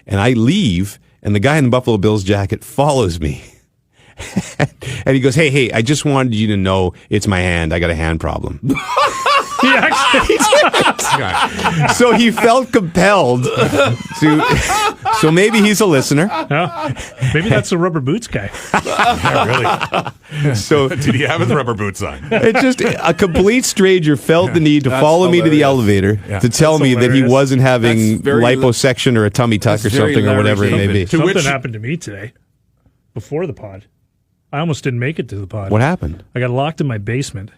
And I leave, and the guy in the Buffalo Bills jacket follows me. And he goes, hey, I just wanted you to know it's my hand. I got a hand problem. He actually did. So he felt compelled to. So maybe he's a listener. Maybe that's the rubber boots guy. Yeah, really. So did he have his rubber boots on? It's just a complete stranger felt the need to follow me to the elevator to tell me that he wasn't having liposuction or a tummy tuck or something or whatever it may be. Something happened to me today before the pod. I almost didn't make it to the pod. What happened? I got locked in my basement.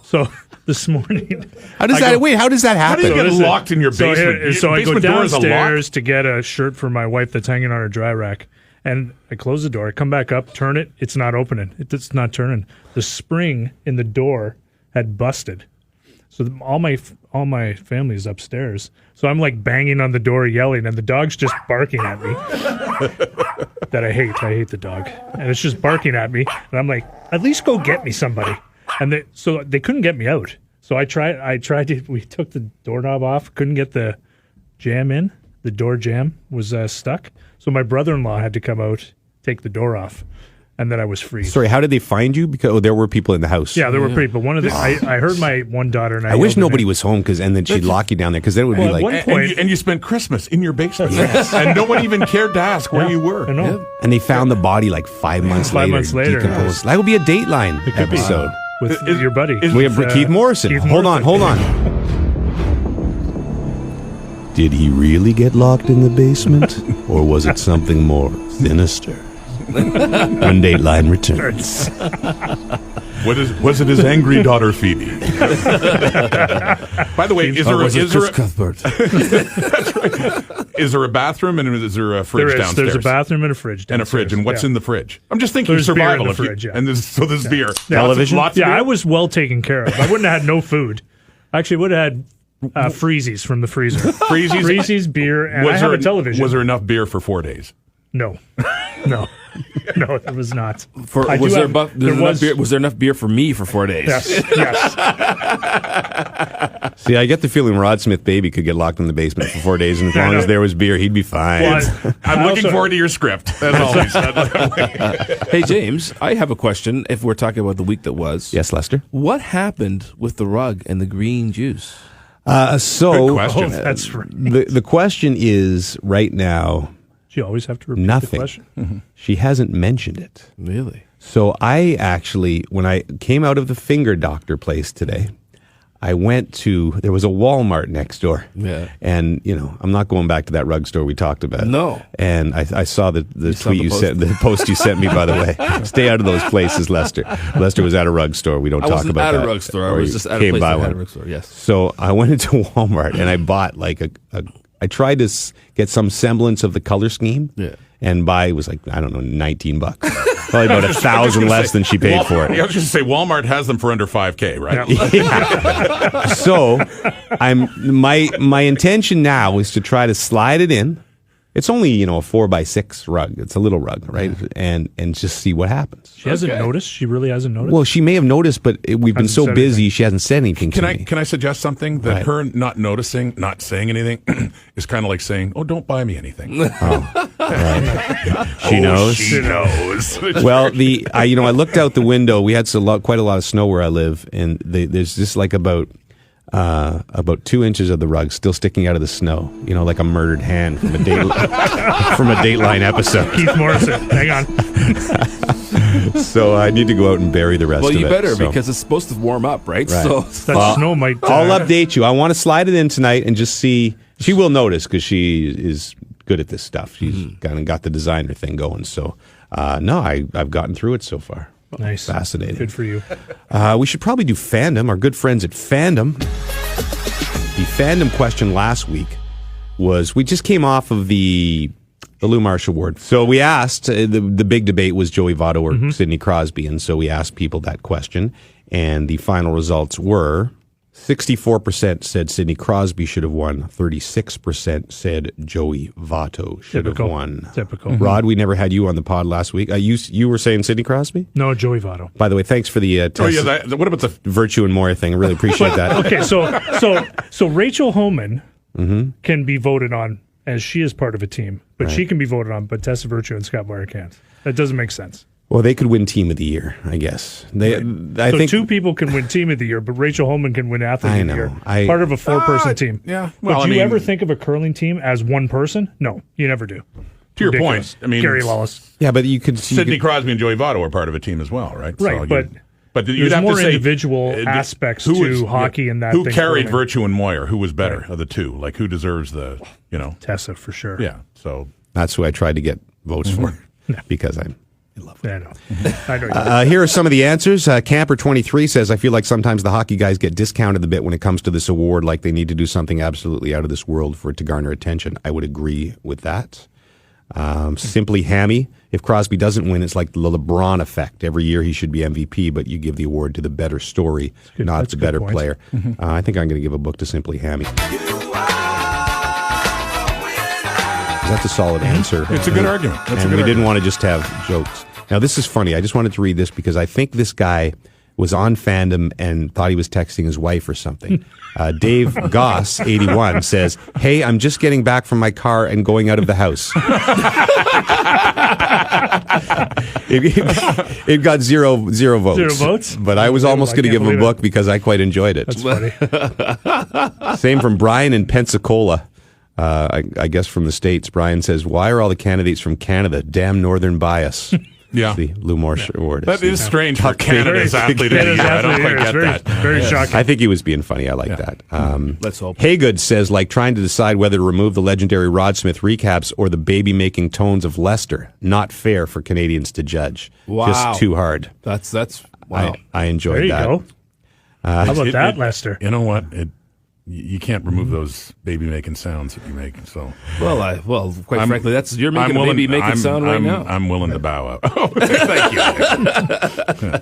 So this morning, how does that happen? How do you get locked in your basement? So I go downstairs to get a shirt for my wife that's hanging on her dry rack, and I close the door. I come back up, turn it. It's not opening. It's not turning. The spring in the door had busted. So all my family is upstairs. So I'm like banging on the door, yelling, and the dog's just barking at me. That I hate. I hate the dog, and it's just barking at me. And I'm like, at least go get me somebody. And they couldn't get me out. So I tried to. We took the doorknob off. Couldn't get the jam in. The door jam was stuck. So my brother-in-law had to come out, take the door off. and then I was free. Sorry, how did they find you? Because there were people in the house. Yeah, there were people. One of the I heard my one daughter and I wish nobody was home and then she'd lock you down there because then it would be like. At one point, and you spent Christmas in your basement, and no one even cared to ask where you were. I know. Yeah. And they found the body like 5 months later. 5 months later. Decomposed. That would be a Dateline episode. With your buddy. We have Keith Morrison. Hold on. Did he really get locked in the basement? Or was it something more sinister? When Dateline returns. Was it his angry daughter Phoebe? By the way, is there a bathroom and is there a fridge downstairs? There's a bathroom and a fridge downstairs. And a fridge. And what's in the fridge? I'm just thinking there's survival. Beer in the fridge, and there's beer. Television? Lots of beer? I was well taken care of. I wouldn't have had no food. Actually, would have had freezies from the freezer. Freezies, beer, and I have a television. Was there enough beer for 4 days? No. No, there was not. Was there enough beer for me for 4 days? Yes. See, I get the feeling Rod Smith Baby could get locked in the basement for 4 days, and as long as there was beer, he'd be fine. Well, I'm looking forward to your script. That's all he said. Hey, James, I have a question if we're talking about the week that was. Yes, Lester? What happened with the rug and the green juice? Good question. That's right. The question is, right now... You always have to repeat nothing. the question. Mm-hmm. She hasn't mentioned it. Really? So I actually, when I came out of the finger doctor place today, I went to, there was a Walmart next door. Yeah. And, I'm not going back to that rug store we talked about. No. And I saw the tweet you sent, the post you sent me, by the way. Stay out of those places, Lester. Lester was at a rug store. We don't talk about that. I wasn't at a rug store. I was just at a place that had a rug store, yes. So I went into Walmart and I bought like I tried to get some semblance of the color scheme, and it was like, I don't know, $19. Probably about 1,000 less than she paid for it. I was just going to say, Walmart has them for under $5,000, right? Yeah. So my intention now is to try to slide it in. It's only, a 4x6 rug. It's a little rug, right? And just see what happens. She hasn't noticed? She really hasn't noticed? Well, she may have noticed, but we've been so busy, she hasn't said anything to me. Can I suggest something? That her not noticing, not saying anything, is kind of like saying, "Oh, don't buy me anything." Oh, right. She knows. She knows. Well, I looked out the window. We had quite a lot of snow where I live, and there's just like about 2 inches of the rug still sticking out of the snow, like a murdered hand from a Dateline episode. Keith Morrison, hang on. So I need to go out and bury the rest of it. Well, you better, because it's supposed to warm up, right? So that snow might... I'll update you. I want to slide it in tonight and just see. She will notice because she is good at this stuff. She's kind of got the designer thing going. So, no, I've gotten through it so far. Nice. Fascinating. Good for you. We should probably do Fandom, our good friends at Fandom. The Fandom question last week was, we just came off of the Lou Marsh Award. So we asked, the big debate was Joey Votto or Sidney Crosby, and so we asked people that question, and the final results were 64% said Sidney Crosby should have won. 36% said Joey Votto should have won. Typical. Rod, we never had you on the pod last week. You were saying Sidney Crosby? No, Joey Votto. By the way, thanks for the what about the Virtue and Moyer thing? I really appreciate that. Okay, so Rachel Homan can be voted on as she is part of a team, but she can be voted on, but Tessa Virtue and Scott Moyer can't. That doesn't make sense. Well, they could win Team of the Year, I guess. I think two people can win Team of the Year, but Rachel Homan can win Athlete of the Year. Part of a 4-person team. Yeah. Well, do you ever think of a curling team as one person? No, you never do. To your point, Gary Lawless. Yeah, but you could... Sidney Crosby and Joey Votto are part of a team as well, right? Right, so but you'd have more to say individual aspects to hockey and that. Who thing carried curling. Virtue and Moyer? Who was better of the two? Like, who deserves the, Tessa, for sure. Yeah, so... That's who I tried to get votes for, because I'm in love with it. I know. Here are some of the answers. Camper23 says, I feel like sometimes the hockey guys get discounted a bit when it comes to this award, like they need to do something absolutely out of this world for it to garner attention. I would agree with that. Simply Hammy, if Crosby doesn't win, it's like the LeBron effect. Every year he should be MVP, but you give the award to the better story, not the better player. I think I'm going to give a book to Simply Hammy. That's a solid answer. It's a good argument. We didn't want to just have jokes. Now, this is funny. I just wanted to read this because I think this guy was on Fandom and thought he was texting his wife or something. Dave Goss, 81, says, "Hey, I'm just getting back from my car and going out of the house." It got zero votes. 0 votes? But I was almost going to give him a book because I quite enjoyed it. That's funny. Same from Brian in Pensacola. I guess from the States. Brian says, why are all the candidates from Canada? Damn northern bias. Yeah. The Lou Morse Award. That is strange for Canada's athlete of the year. I don't quite get that. Very shocking. I think he was being funny. I like that. Let's hope. Haygood says, like trying to decide whether to remove the legendary Rod Smith recaps or the baby-making tones of Lester. Not fair for Canadians to judge. Wow. Just too hard. That's wow. I enjoyed There you that. go. How about that, Lester? You know what? You can't remove those baby-making sounds that you make. So, quite frankly, you're making a baby-making sound right now. I'm willing to bow out. Oh, thank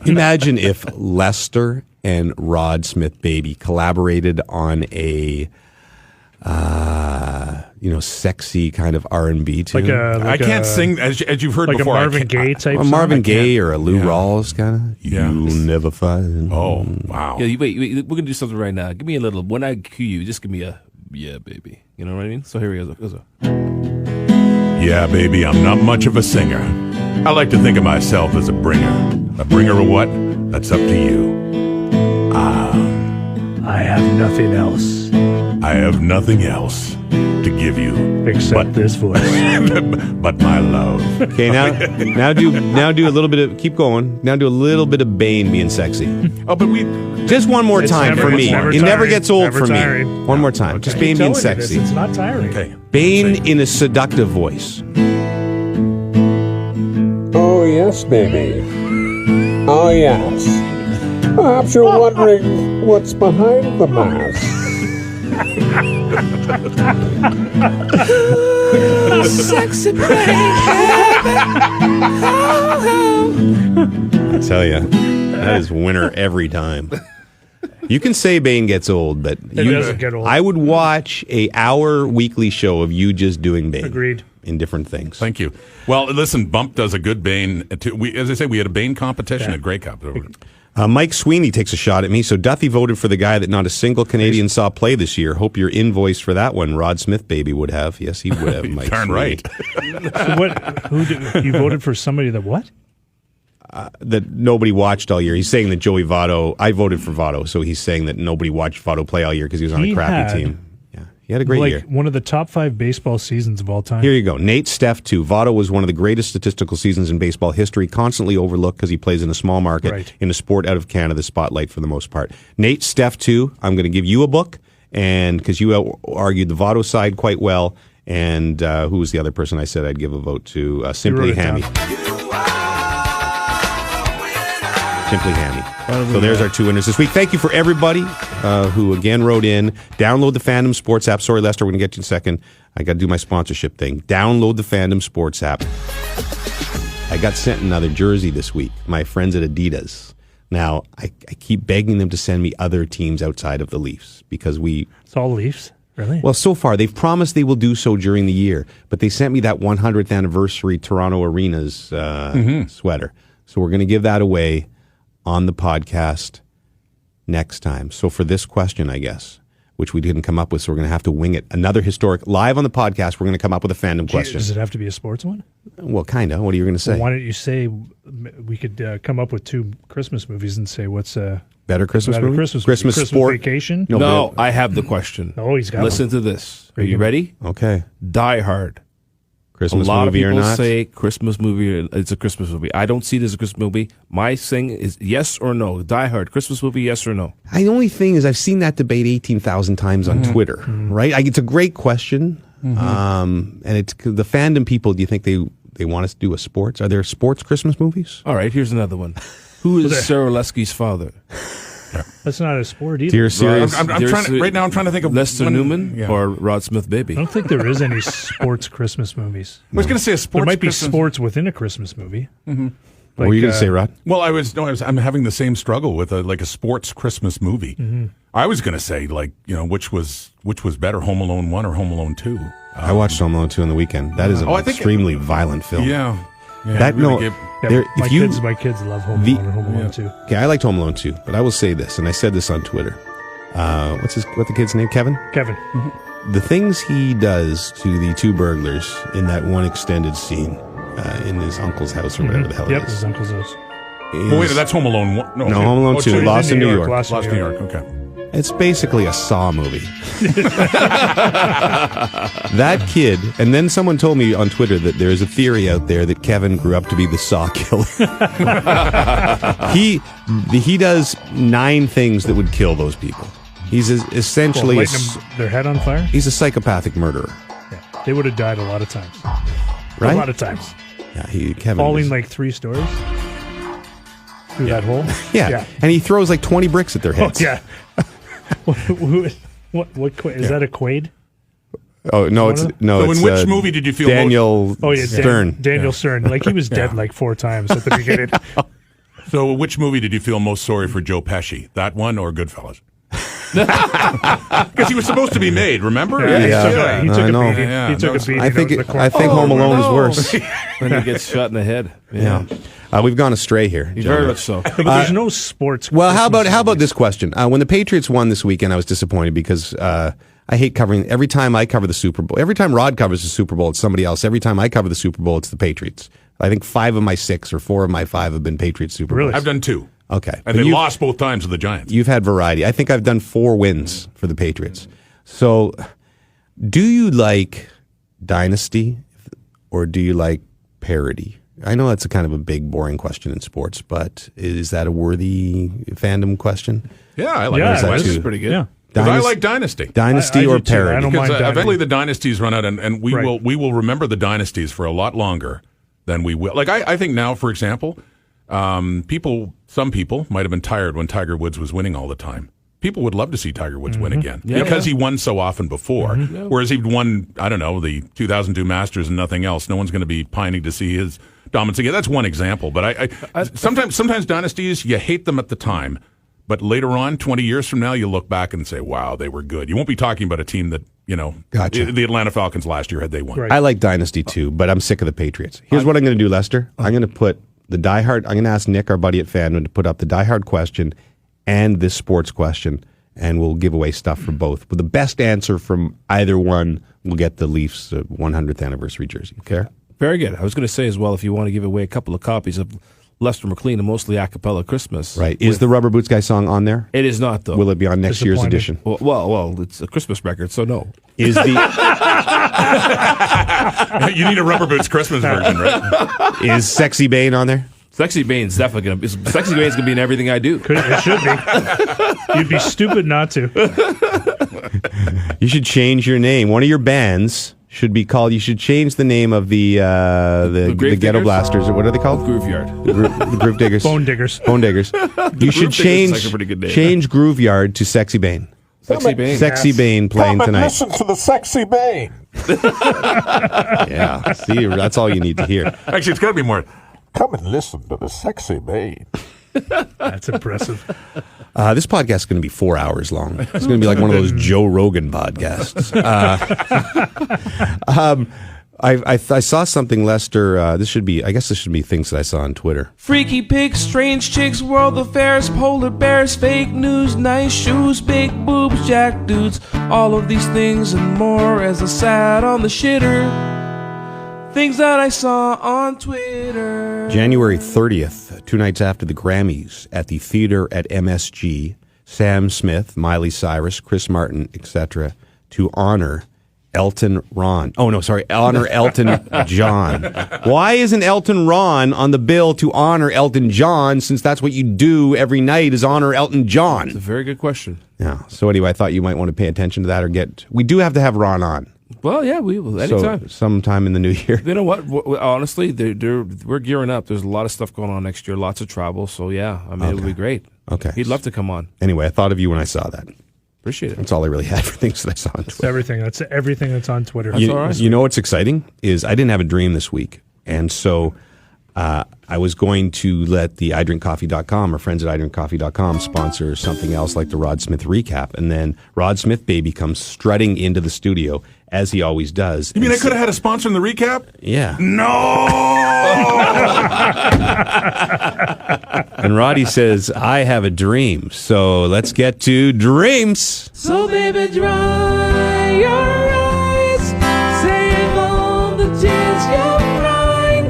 you. Imagine if Lester and Rod Smith Baby collaborated on a sexy kind of R&B tune. I can't sing as you've heard like before. Like a Marvin Gaye type. A Marvin Gaye or a Lou Rawls kind of. Yeah. You'll never find. Oh wow. Yeah, wait, we're gonna do something right now. Give me a little. When I cue you, just give me a yeah, baby. You know what I mean? So here he goes. Yeah, baby, I'm not much of a singer. I like to think of myself as a bringer. A bringer of what? That's up to you. I have nothing else. I have nothing else to give you except this voice. But my love. Okay, now do a little bit of, keep going. Now do a little bit of Bane being sexy. Oh, but just one more time for me. It never gets old for me. One more time. Okay. Just Bane being sexy. It's not tiring. Okay. Bane in a seductive voice. Oh, yes, baby. Oh, yes. Perhaps you're wondering what's behind the mask. Sexy baby. I tell you, that is winner every time. You can say Bane gets old, but doesn't get old. I would watch a hour weekly show of you just doing Bane. Agreed. In different things. Thank you. Well, listen, Bump does a good Bane. As I say, we had a Bane competition at Grey Cup. Mike Sweeney takes a shot at me. So Duthie voted for the guy that not a single Canadian saw play this year. Hope your invoice for that one, Rod Smith Baby, would have. Yes, he would have. Mike Darn Sweeney. right. You voted for somebody that what? That nobody watched all year. He's saying that Joey Votto. I voted for Votto, so he's saying that nobody watched Votto play all year because he was on a crappy team. Yeah, he had a great year. One of the top 5 baseball seasons of all time. Here you go. Nate Steph, too. Votto was one of the greatest statistical seasons in baseball history, constantly overlooked because he plays in a small market, in a sport out of Canada's spotlight for the most part. Nate Steph, too. I'm going to give you a book, and because you argued the Votto side quite well, and who was the other person I said I'd give a vote to? Simply Hammy. Simply Hammy. So there's our 2 winners this week. Thank you for everybody who again wrote in. Download the Fandom Sports app. Sorry, Lester, we're going to get to you in a second. I got to do my sponsorship thing. Download the Fandom Sports app. I got sent another jersey this week. My friends at Adidas. Now, I keep begging them to send me other teams outside of the Leafs because It's all Leafs? Really? Well, so far, they've promised they will do so during the year, but they sent me that 100th anniversary Toronto Arenas sweater. So we're going to give that away on the podcast next time. So for this question, I guess, which we didn't come up with, so we're going to have to wing it. Another historic, live on the podcast, we're going to come up with a fandom question. Does it have to be a sports one? Well, kind of. What are you going to say? Well, why don't you say we could come up with 2 Christmas movies and say what's better Christmas movie? Christmas sport? Vacation? No, I have the question. Oh, he's got Listen one. to this. Are you ready? Okay. Die Hard. Christmas a lot movie of or people not? say Christmas movie. It's a Christmas movie. I don't see it as a Christmas movie. My thing is yes or no. Die Hard. Christmas movie. Yes or no. The only thing is I've seen that debate 18,000 times on Twitter. Right? It's a great question. And it's the fandom people. Do you think they want us to do a sports? Are there sports Christmas movies? All right. Here's another one. Who is Sarah Lesky's father? That's not a sport either. Dear serious. I'm trying to, right now I'm trying to think of Lester Newman or Rod Smith Baby. I don't think there is any sports Christmas movies. I was going to say a sports. There might be Christmas. sports within a Christmas movie. What were you going to say, Rod? Well, I'm having the same struggle with a sports Christmas movie. I was going to say which was better, Home Alone 1 or Home Alone 2. I watched Home Alone 2 on the weekend. That is an extremely violent film. Yeah. That really my kids love Home Alone and Home Alone 2. Okay, I liked Home Alone 2, but I will say this, and I said this on Twitter. What's the kid's name? Kevin? Kevin. The things he does to the 2 burglars in that one extended scene in his uncle's house or whatever the hell Yep, it is. his uncle's house. Oh, wait, that's Home Alone 1. No, Home Alone 2, Lost in New York. Lost in New York. Okay. It's basically a Saw movie. That kid, and then someone told me on Twitter that there's a theory out there that Kevin grew up to be the Saw killer. He does 9 things that would kill those people. He's essentially lighting their head on fire? He's a psychopathic murderer. Yeah. They would have died a lot of times. Right? A lot of times. Yeah, Kevin Falling was, like 3 stories through that hole. yeah, and he throws like 20 bricks at their heads. Oh, yeah. What is that a Quaid? Oh no, So it's in which movie did you feel Daniel Stern? Daniel Stern. Like he was dead like 4 times at the beginning. So which movie did you feel most sorry for Joe Pesci? That one or Goodfellas? Because he was supposed to be made, remember? He took a beating. Yeah, He took a beating. I think out of the corner. Home Alone is worse. When he gets shot in the head. Yeah. We've gone astray here. Very much so. But there's no sports. Well, how Christmas about this question? When the Patriots won this weekend, I was disappointed because I hate covering. Every time I cover the Super Bowl, every time Rod covers the Super Bowl, it's somebody else. Every time I cover the Super Bowl, it's the Patriots. I think 5 of my 6 or 4 of my 5 have been Patriots Super Bowls. Really? I've done 2. Okay. And they lost both times to the Giants. You've had variety. I think I've done 4 wins for the Patriots. So, do you like dynasty or do you like parody? I know that's a kind of a big, boring question in sports, but is that a worthy fandom question? Yeah, I like Yeah, that. that's pretty good. Yeah. Because I like Dynasty. Dynasty I or do too. parody? I don't Because mind dynasty. eventually the dynasties run out, and we Right. will remember the dynasties for a lot longer than we will. Like I think now, for example, some people might have been tired when Tiger Woods was winning all the time. People would love to see Tiger Woods win again because he won so often before. Whereas he'd won, I don't know, the 2002 Masters and nothing else. No one's going to be pining to see his dominance again. That's one example. But I sometimes dynasties, you hate them at the time. But later on, 20 years from now, you look back and say, wow, they were good. You won't be talking about a team that, Gotcha. the Atlanta Falcons last year had they won. Right. I like Dynasty too, but I'm sick of the Patriots. Here's what I'm going to do, Lester. I'm going to put the diehard. I'm going to ask Nick, our buddy at Fandom, to put up the diehard question and this sports question, and we'll give away stuff for both. But the best answer from either one will get the Leafs 100th anniversary jersey. Okay? Very good. I was going to say as well, if you want to give away a couple of copies of Lester McLean, a mostly a cappella Christmas. Right. Is the Rubber Boots Guy song on there? It is not, though. Will it be on next year's edition? Well, it's a Christmas record, so no. Is the You need a Rubber Boots Christmas version, right? Is Sexy Bane on there? Sexy Bane's definitely going to be. Sexy Bane's going to be in everything I do. It should be. You'd be stupid not to. You should change your name. One of your bands should be called. You should change the name of the Ghetto Blasters, or what are they called? Grooveyard. The Groove Diggers. Bone Diggers. Bone Diggers. You should Diggers is like a pretty good name. change Grooveyard to Sexy Bane. Sexy Bane. Sexy Bane playing Come and tonight. listen to the Sexy Bane. Yeah, see, that's all you need to hear. Actually, it's got to be more. Come and listen to the Sexy Bane. That's impressive. This podcast is going to be 4 hours long. It's going to be like one of those Joe Rogan podcasts. I saw something, Lester. I guess this should be things that I saw on Twitter. Freaky pigs, strange chicks, world affairs, polar bears, fake news, nice shoes, big boobs, jack dudes. All of these things and more as I sat on the shitter. Things that I saw on Twitter. January 30th, 2 nights after the Grammys, at the theater at MSG, Sam Smith, Miley Cyrus, Chris Martin, etc., to honor Elton John. Why isn't Elton Ron on the bill to honor Elton John, since that's what you do every night is honor Elton John? It's a very good question. Yeah. So anyway, I thought you might want to pay attention to that we do have to have Ron on. Well, yeah, we will anytime. So, sometime in the new year. You know what? Honestly, we're gearing up. There's a lot of stuff going on next year, lots of travel. So, yeah, it'll be great. Okay. He'd love to come on. Anyway, I thought of you when I saw that. Appreciate it. That's all I really had for things that I saw on Twitter. That's everything that's on Twitter. That's all right. You know what's exciting is I didn't have a dream this week. And so I was going to let the iDrinkCoffee.com, our friends at iDrinkCoffee.com, sponsor something else like the Rod Smith recap. And then Rod Smith Baby comes strutting into the studio, as he always does. You mean I could have had a sponsor in the recap? Yeah. No! And Roddy says, I have a dream. So let's get to dreams. So baby, dry your eyes, save all the tears you'll cry.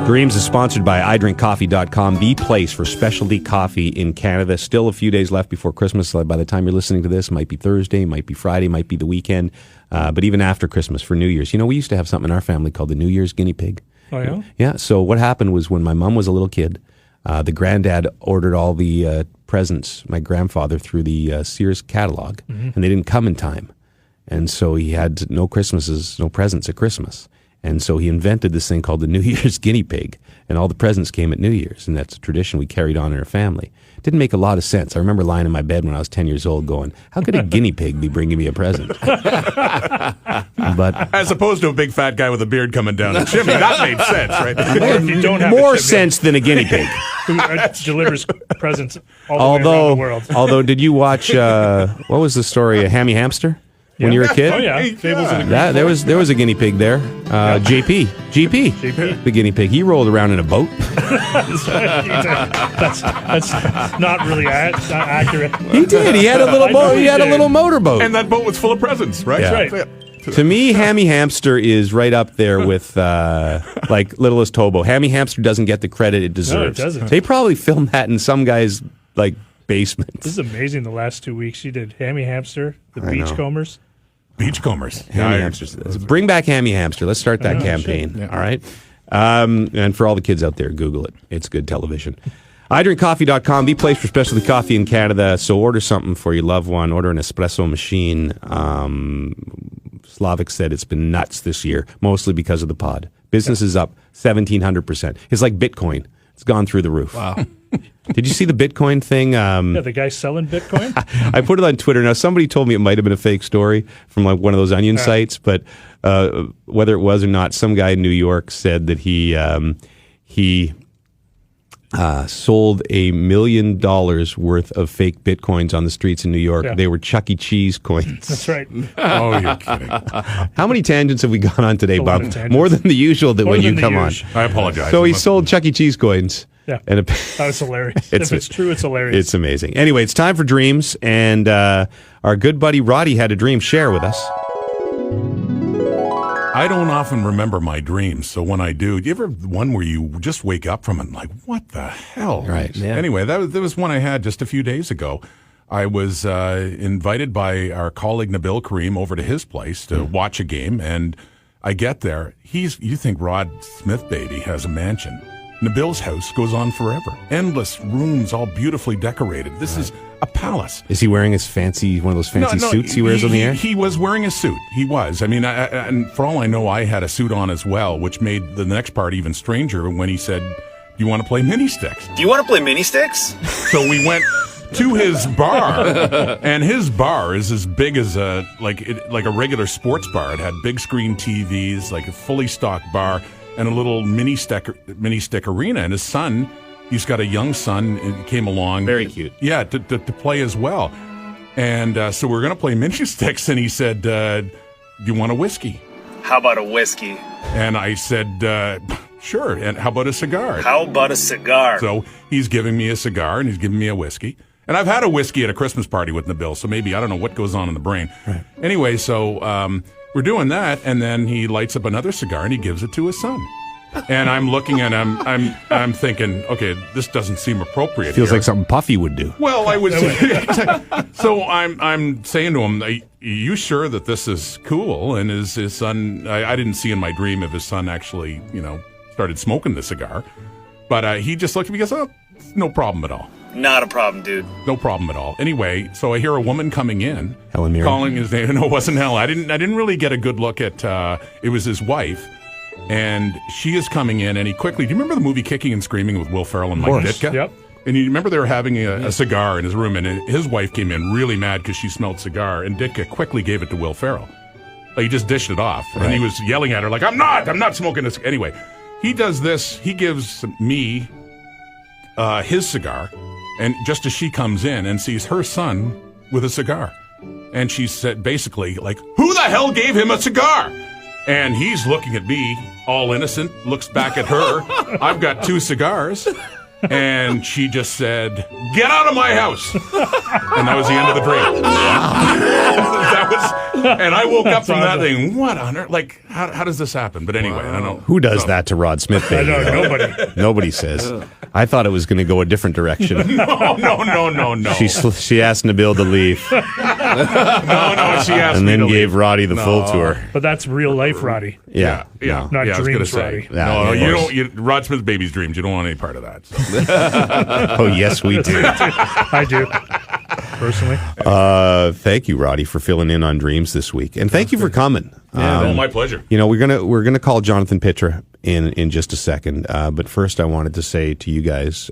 Dreams is sponsored by iDrinkCoffee.com, the place for specialty coffee in Canada. Still a few days left before Christmas. By the time you're listening to this, might be Thursday, might be Friday, might be the weekend. But even after Christmas for New Year's. You know, we used to have something in our family called the New Year's guinea pig. Oh, yeah? Yeah, so what happened was when my mom was a little kid, the granddad ordered all the presents, my grandfather, through the Sears catalog, and they didn't come in time. And so he had no presents at Christmas. And so he invented this thing called the New Year's guinea pig, and all the presents came at New Year's, and that's a tradition we carried on in our family. It didn't make a lot of sense. I remember lying in my bed when I was 10 years old going, how could a guinea pig be bringing me a present? But as opposed to a big fat guy with a beard coming down a chimney. That made sense, right? If you don't have more sense than a guinea pig. Who delivers presents all the way around the world. Although, did you watch, what was the story, a Hammy Hamster? When you were a kid? Oh, yeah. Fables of the That, there was a guinea pig there. GP, the guinea pig. He rolled around in a boat. That's not really accurate. He did. He had a little boat. He had a little motorboat. And that boat was full of presents, right? Yeah. That's right. To me, Hammy Hamster is right up there with like Littlest Hobo. Hammy Hamster doesn't get the credit it deserves. No, it doesn't. They probably filmed that in some guy's basement. This is amazing. The last 2 weeks, she did Hammy Hamster, the I know. Beachcombers. Beachcombers. Hammy Hamsters. Bring back Hammy Hamster. Let's start that campaign. All right. And for all the kids out there, Google it. It's good television. iDrinkCoffee.com, the place for specialty coffee in Canada. So order something for your loved one. Order an espresso machine. Slavic said it's been nuts this year, mostly because of the pod. Business is up 1,700%. It's like Bitcoin. It's gone through the roof. Wow. Did you see the Bitcoin thing? Yeah, the guy selling Bitcoin? I put it on Twitter. Now, somebody told me it might have been a fake story from like one of those onion sites, but whether it was or not, some guy in New York said that he sold $1 million worth of fake Bitcoins on the streets in New York. Yeah. They were Chuck E. Cheese coins. That's right. Oh, you're kidding. How many tangents have we gone on today, A lot Bob? of tangents. More than the usual that More when than you the come on. usual. I apologize. So he sold Chuck E. Cheese coins. Yeah. And That was hilarious. If it's true, it's hilarious. It's amazing. Anyway, it's time for dreams, and our good buddy Roddy had a dream. Share with us. I don't often remember my dreams, so when I do you ever one where you just wake up from it and like, what the hell? Right. Yeah. Anyway, that was one I had just a few days ago. I was invited by our colleague Nabil Kareem over to his place to watch a game, and I get there. You think Rod Smith baby has a mansion. Nabil's house goes on forever. Endless rooms, all beautifully decorated. This is a palace. Is he wearing his one of those fancy suits he wears on the air? He was wearing a suit. He was. I mean, and for all I know, I had a suit on as well, which made the next part even stranger when he said, "Do you want to play mini sticks?" Do you want to play mini sticks? So we went to his bar, and his bar is as big as a regular sports bar. It had big screen TVs, like a fully stocked bar, and a little mini stick arena. And his son, he's got a young son, and came along. Very cute. Yeah, to play as well. And so we're going to play mini sticks, and he said, "Do you want a whiskey?" How about a whiskey? And I said, "Sure." And how about a cigar? How about a cigar? So he's giving me a cigar, and he's giving me a whiskey. And I've had a whiskey at a Christmas party with Nabil, so maybe I don't know what goes on in the brain. Right. Anyway, so we're doing that, and then he lights up another cigar, and he gives it to his son. And I'm looking at him, I'm thinking, okay, this doesn't seem appropriate. Feels here. like something Puffy would do. Well, I was. So I'm saying to him, "Are you sure that this is cool?" And his son, I didn't see in my dream if his son actually, started smoking the cigar, but he just looked at me and goes, "Oh, no problem at all." Not a problem, dude. No problem at all. Anyway, so I hear a woman coming in, Helen Mirren, calling his name. No, it wasn't Helen. I didn't really get a good look at. It was his wife. And she is coming in, and he quickly... Do you remember the movie Kicking and Screaming with Will Ferrell and Mike Ditka? Yep. And you remember they were having a cigar in his room, and his wife came in really mad because she smelled cigar, and Ditka quickly gave it to Will Ferrell. Like, he just dished it off, and he was yelling at her like, I'm not smoking this. Anyway, he does this. He gives me his cigar, and just as she comes in and sees her son with a cigar, and she said basically, like, who the hell gave him a cigar? And he's looking at me, all innocent, looks back at her. I've got 2 cigars. And she just said, "Get out of my house." And that was the end of the dream. And I woke up from that thing. What on earth? Like, how does this happen? But anyway, I don't know. Who does that to Rod Smith, baby? I know, nobody. Nobody says. I thought it was going to go a different direction. No. She asked Nabil to leave. No, she asked and me then to gave leave. Roddy the full tour. But that's real life, Roddy. Yeah. Not I was dreams, gonna Roddy. say. No, you don't. Rod Smith's baby's dreams. You don't want any part of that. So. Oh, yes, we do. I do. Personally. Thank you, Roddy, for filling in on dreams this week, and thank you for coming. My pleasure. You know, we're gonna call Jonathan Pitre in just a second, but first I wanted to say to you guys,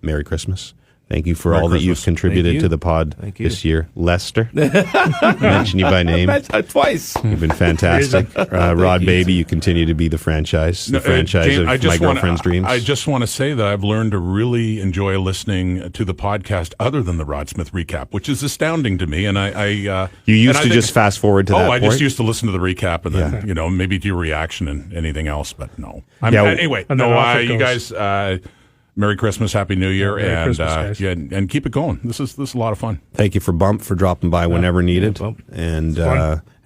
Merry Christmas. Thank you for Merry all Christmas. that you've contributed to the pod this year. Lester, mention you by name Twice. You've been fantastic. Rod Baby, you continue to be the franchise James, of my girlfriend's dreams. I just want to say that I've learned to really enjoy listening to the podcast other than the Rod Smith recap, which is astounding to me. And you used to just fast forward to that I point? just used to listen to the recap and then, maybe do your reaction and anything else, but no. Anyway, you guys... Merry Christmas, Happy New Year, Merry Christmas, guys. And keep it going. This is a lot of fun. Thank you for Bump for dropping by whenever needed,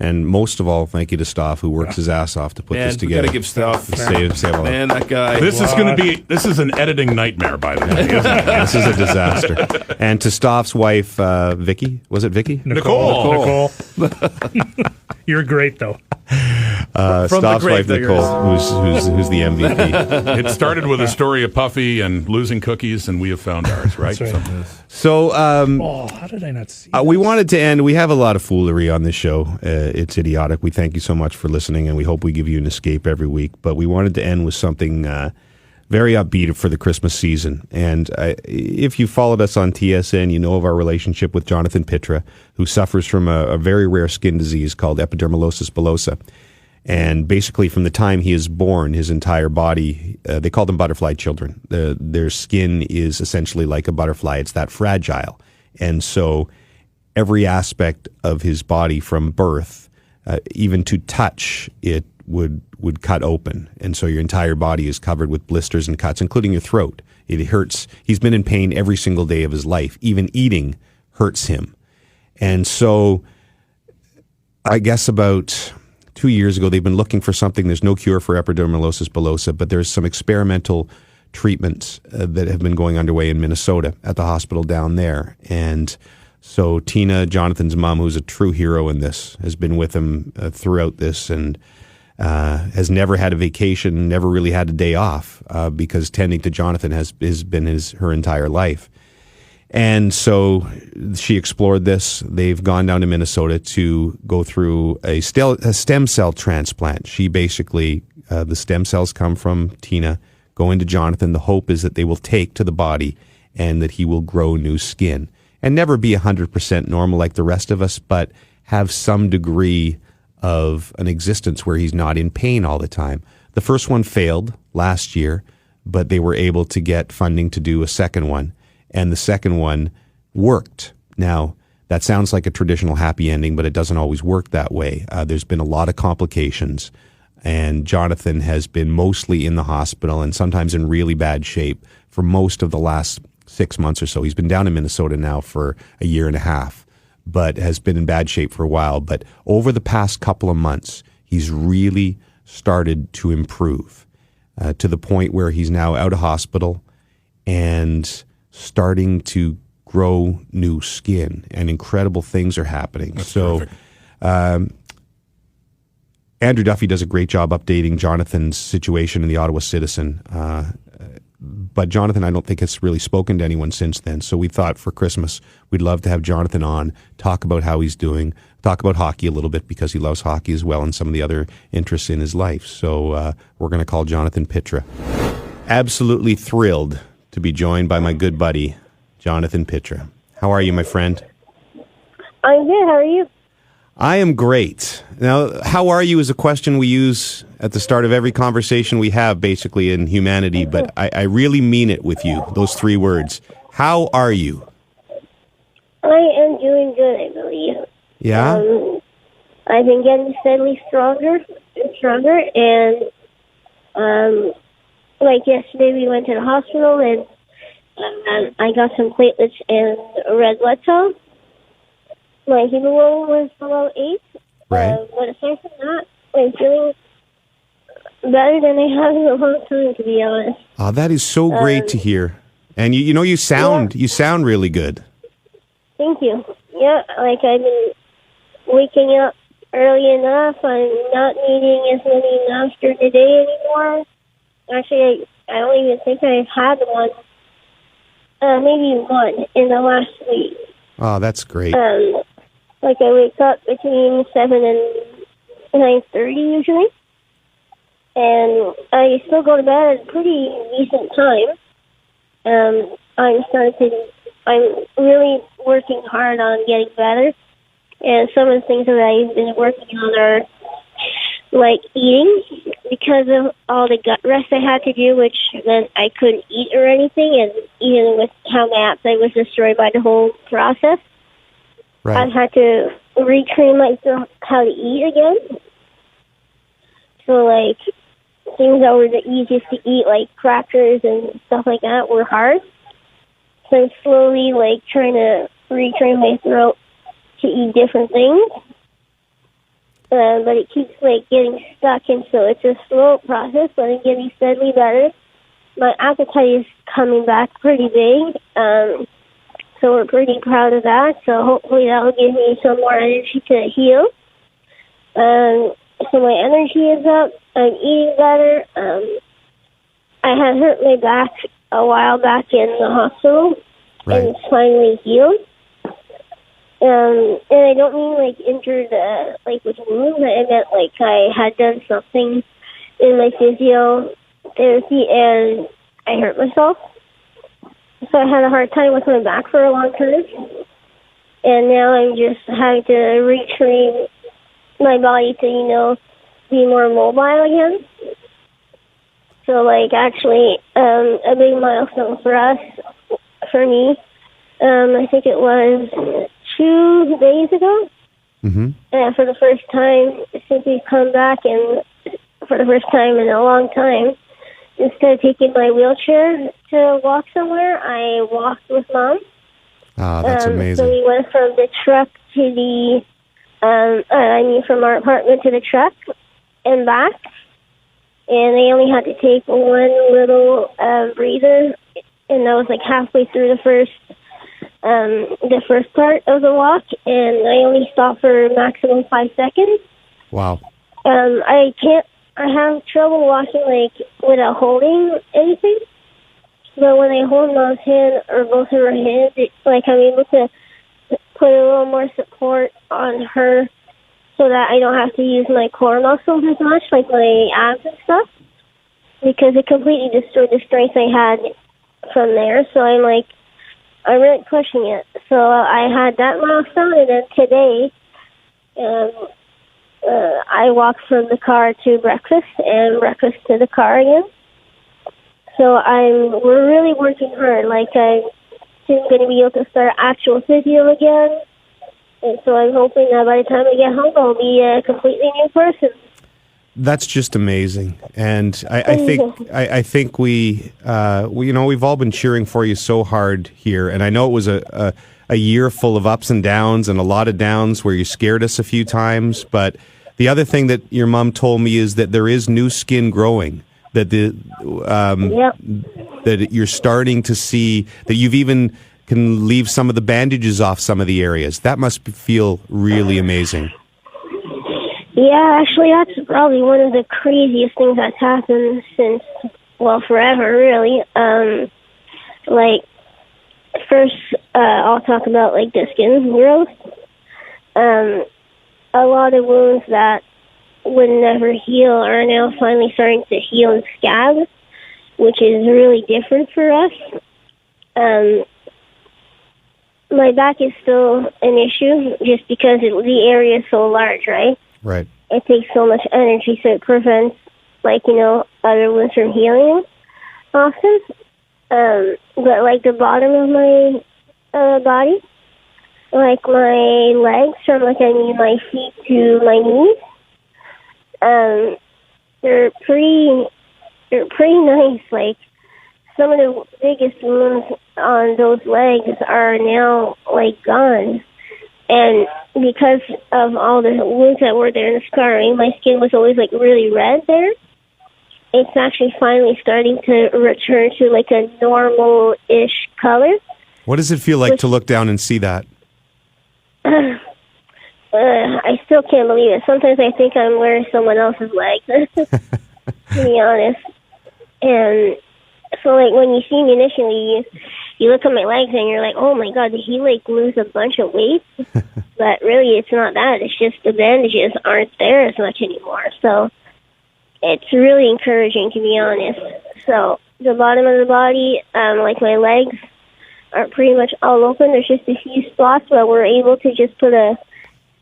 and most of all, thank you to Staff who works his ass off to put this together. We gotta give Staff. Save Man, that guy. This is an editing nightmare, by the way. Isn't it? This is a disaster. And to Staff's wife, Vicky, was it Vicky? Nicole. You're great, though. Staff's wife, Nicole, who's the MVP. It started with a story of Puffy and losing cookies, and we have found ours, right? That's right. So, how did I not see we wanted to end. We have a lot of foolery on this show. It's idiotic. We thank you so much for listening, and we hope we give you an escape every week. But we wanted to end with something very upbeat for the Christmas season. And if you followed us on TSN, you know of our relationship with Jonathan Pitre, who suffers from a very rare skin disease called epidermolysis bullosa. And basically, from the time he is born, his entire body, they call them butterfly children. Their skin is essentially like a butterfly. It's that fragile. And so every aspect of his body from birth, even to touch, it would cut open. And so your entire body is covered with blisters and cuts, including your throat. It hurts. He's been in pain every single day of his life. Even eating hurts him. And so I guess about 2 years ago, they've been looking for something. There's no cure for epidermolysis bullosa, but there's some experimental treatments that have been going underway in Minnesota at the hospital down there. And so Tina, Jonathan's mom, who's a true hero in this, has been with him throughout this and has never had a vacation, never really had a day off because tending to Jonathan has been her entire life. And so she explored this. They've gone down to Minnesota to go through a stem cell transplant. She basically, the stem cells come from Tina, go into Jonathan. The hope is that they will take to the body and that he will grow new skin and never be 100% normal like the rest of us, but have some degree of an existence where he's not in pain all the time. The first one failed last year, but they were able to get funding to do a second one. And the second one worked. Now, that sounds like a traditional happy ending, but it doesn't always work that way. There's been a lot of complications, and Jonathan has been mostly in the hospital and sometimes in really bad shape for most of the last 6 months or so. He's been down in Minnesota now for a year and a half, but has been in bad shape for a while. But over the past couple of months, he's really started to improve to the point where he's now out of hospital and starting to grow new skin, and incredible things are happening. That's so Andrew Duffy does a great job updating Jonathan's situation in the Ottawa Citizen. But Jonathan, I don't think has really spoken to anyone since then. So we thought for Christmas, we'd love to have Jonathan on, talk about how he's doing, talk about hockey a little bit because he loves hockey as well and some of the other interests in his life. So we're going to call Jonathan Pitre. Absolutely thrilled to be joined by my good buddy, Jonathan Pitre. How are you, my friend? I'm good. How are you? I am great. Now, how are you is a question we use at the start of every conversation we have, basically, in humanity, but I really mean it with you, those 3 words. How are you? I am doing good, I believe. Yeah? I've been getting steadily stronger and stronger, and like yesterday we went to the hospital, and I got some platelets and red blood cells. My hemoglobin was below 8. Right. But aside from that, I'm feeling better than I have in a long time, to be honest. Oh, that is so great to hear. And you sound really good. Thank you. Yeah, like I've been waking up early enough. I'm not needing as many naps during the day anymore. Actually, I don't even think I've had one. Maybe one in the last week. Oh, that's great. Like I wake up between 7 and 9:30 usually. And I still go to bed at a pretty decent time. I'm really working hard on getting better. And some of the things that I've been working on are like eating, because of all the gut rest I had to do, which then I couldn't eat or anything. And even with how my appetite was destroyed by the whole process, right. I've had to retrain myself how to eat again. So, like, things that were the easiest to eat, like crackers and stuff like that, were hard. So I'm slowly, like, trying to retrain my throat to eat different things. But it keeps, like, getting stuck, and so it's a slow process, but I'm getting steadily better. My appetite is coming back pretty big, so we're pretty proud of that. So hopefully that will give me some more energy to heal. So my energy is up. I'm eating better. I had hurt my back a while back in the hospital, and it's finally healed. And I don't mean, like, injured, like, with wounds. I meant, like, I had done something in my physiotherapy, and I hurt myself. So I had a hard time with my back for a long time. And now I'm just having to retrain my body to, be more mobile again. So, like, actually, a big milestone for me, I think it was 2 days ago. And for the first time since we've come back, and for the first time in a long time, instead of taking my wheelchair to walk somewhere, I walked with Mom. Oh, that's amazing. So we went from the truck to from our apartment to the truck and back. And I only had to take one little breather, and that was like halfway through the first part of the walk, and I only stopped for maximum 5 seconds. Wow. I have trouble walking, like, without holding anything. But when I hold Mom's hand, or both of her hands, I'm able to put a little more support on her so that I don't have to use my core muscles as much, like my abs and stuff, because it completely destroyed the strength I had from there. So I'm really pushing it. So I had that milestone, and then today, I walked from the car to breakfast, and breakfast to the car again. So we're really working hard. Like, I'm soon going to be able to start actual physio again. And so I'm hoping that by the time I get home, I'll be a completely new person. That's just amazing, and I think we've all been cheering for you so hard here, and I know it was a year full of ups and downs, and a lot of downs where you scared us a few times. But the other thing that your mom told me is that there is new skin growing, that that you're starting to see, that you've even can leave some of the bandages off some of the areas. That must feel really amazing. Yeah, actually, that's probably one of the craziest things that's happened since, forever, really. First, I'll talk about, the skin growth. A lot of wounds that would never heal are now finally starting to heal and scab, which is really different for us. My back is still an issue just because the area is so large, right? Right. It takes so much energy, so it prevents, other wounds from healing often. But, the bottom of my body, my legs from, my feet to my knees, they're pretty nice, some of the biggest wounds on those legs are now, like, gone. And because of all the wounds that were there and the scarring, my skin was always, like, really red there. It's actually finally starting to return to, like, a normal-ish color. What does it feel like to look down and see that? I still can't believe it. Sometimes I think I'm wearing someone else's legs, to be honest. And so, like, when you see me initially, you look at my legs and you're like, oh, my God, did he, like, lose a bunch of weight? But really, it's not that. It's just the bandages aren't there as much anymore. So it's really encouraging, to be honest. So the bottom of the body, like my legs, are pretty much all open. There's just a few spots where we're able to just put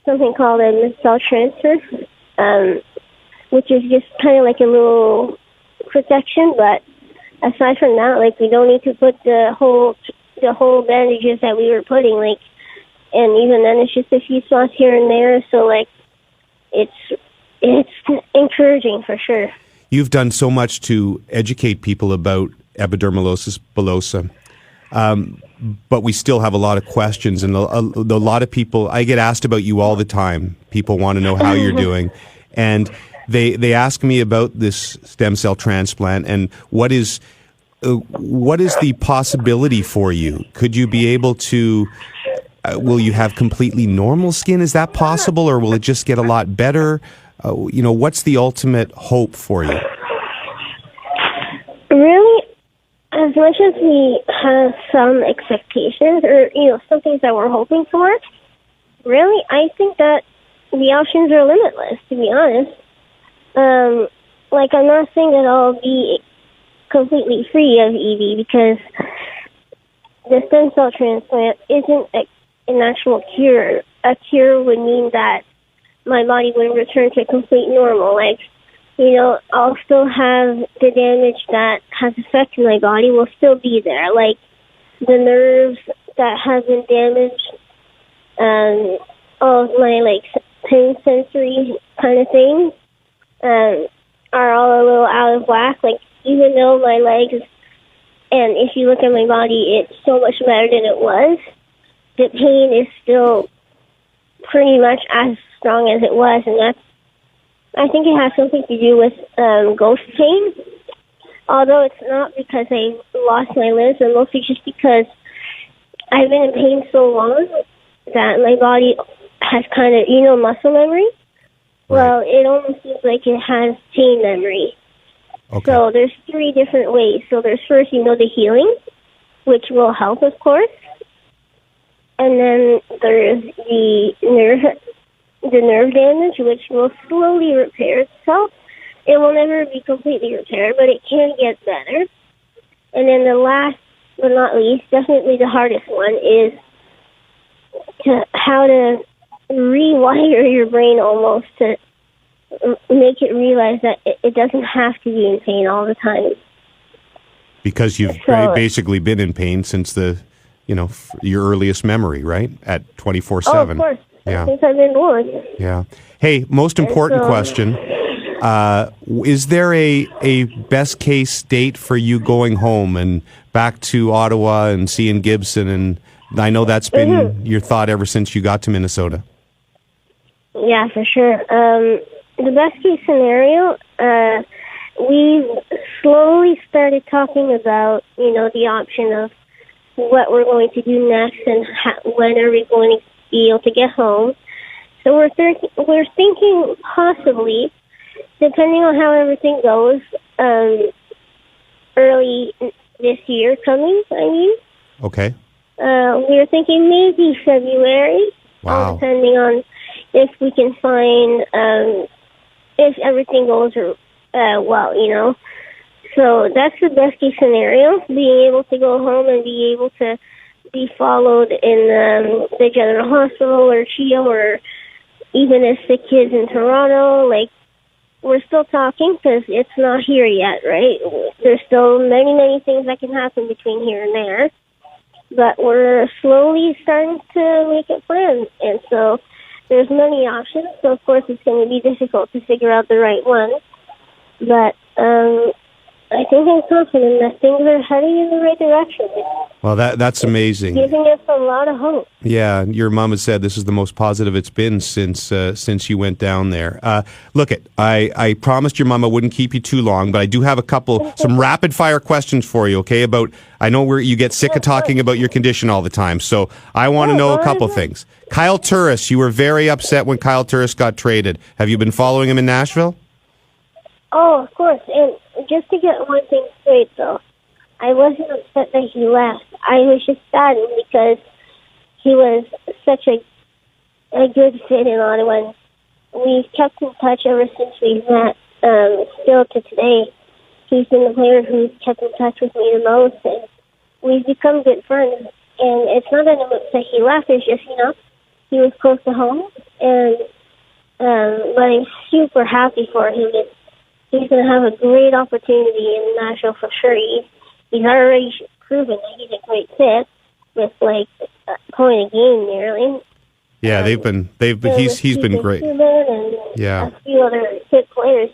something called a cell transfer, which is just kind of like a little protection. But aside from that, like, we don't need to put the whole bandages that we were putting, like, and even then it's just a few spots here and there. So, like, it's encouraging for sure. You've done so much to educate people about epidermolysis bullosa, but we still have a lot of questions, and a lot of people, I get asked about you all the time. People want to know how you're doing, and they ask me about this stem cell transplant and what is the possibility for you? Could you be able to? Will you have completely normal skin? Is that possible, or will it just get a lot better? What's the ultimate hope for you? Really, as much as we have some expectations or, some things that we're hoping for, really, I think that the options are limitless, to be honest. I'm not saying that I'll be completely free of ED, because the stem cell transplant isn't an actual cure. A cure would mean that my body would return to complete normal. I'll still have the damage that has affected my body will still be there. Like, the nerves that have been damaged, all of my, pain sensory kind of things, are all a little out of whack. Like, even though my legs, and if you look at my body, it's so much better than it was, the pain is still pretty much as strong as it was, and I think it has something to do with ghost pain. Although it's not because I lost my limbs, and mostly just because I've been in pain so long that my body has kind of, muscle memory. Well, it almost seems like it has pain memory. Okay. So there's 3 different ways. So there's first, the healing, which will help, of course. And then there's the nerve damage, which will slowly repair itself. It will never be completely repaired, but it can get better. And then the last but not least, definitely the hardest one, is how to rewire your brain almost to make it realize that it doesn't have to be in pain all the time. Because you've basically been in pain since your earliest memory, right? At 24/7. Oh, of course. Yeah. Since I've been born. Yeah. Hey, most important question. Is there a best case date for you going home and back to Ottawa and seeing Gibson? And I know that's been your thought ever since you got to Minnesota. Yeah, for sure. The best case scenario, we've slowly started talking about, the option of what we're going to do next and when are we going to be able to get home. So we're thinking possibly, depending on how everything goes, early this year coming, Okay. We're thinking maybe February. Wow. Depending on if we can find, if everything goes well, So that's the best case scenario, being able to go home and be able to be followed in the General Hospital or CHEO, or even if the kids in Toronto, we're still talking because it's not here yet, right? There's still many, many things that can happen between here and there, but we're slowly starting to make it plan, and so there's many options. So of course it's going to be difficult to figure out the right one, but I think I'm confident that things are heading in the right direction. Well, that's amazing. Giving us a lot of hope. Yeah, your mom has said this is the most positive it's been since you went down there. Look, I promised your mom I wouldn't keep you too long, but I do have some rapid fire questions for you. Okay, I know where you get sick of talking about your condition all the time, so I want to know a couple things. Kyle Turris, you were very upset when Kyle Turris got traded. Have you been following him in Nashville? Oh, of course. And just to get one thing straight, though, I wasn't upset that he left. I was just saddened because he was such a good fit in Ottawa. We've kept in touch ever since we met, still to today. He's been the player who's kept in touch with me the most, and we've become good friends. And it's not that I'm upset he left, it's just, he was close to home, and but I'm super happy for him. He's going to have a great opportunity in Nashville for sure. He's already proven that he's a great fit with a point a game nearly. Yeah, he's been great. And yeah, a few other good players.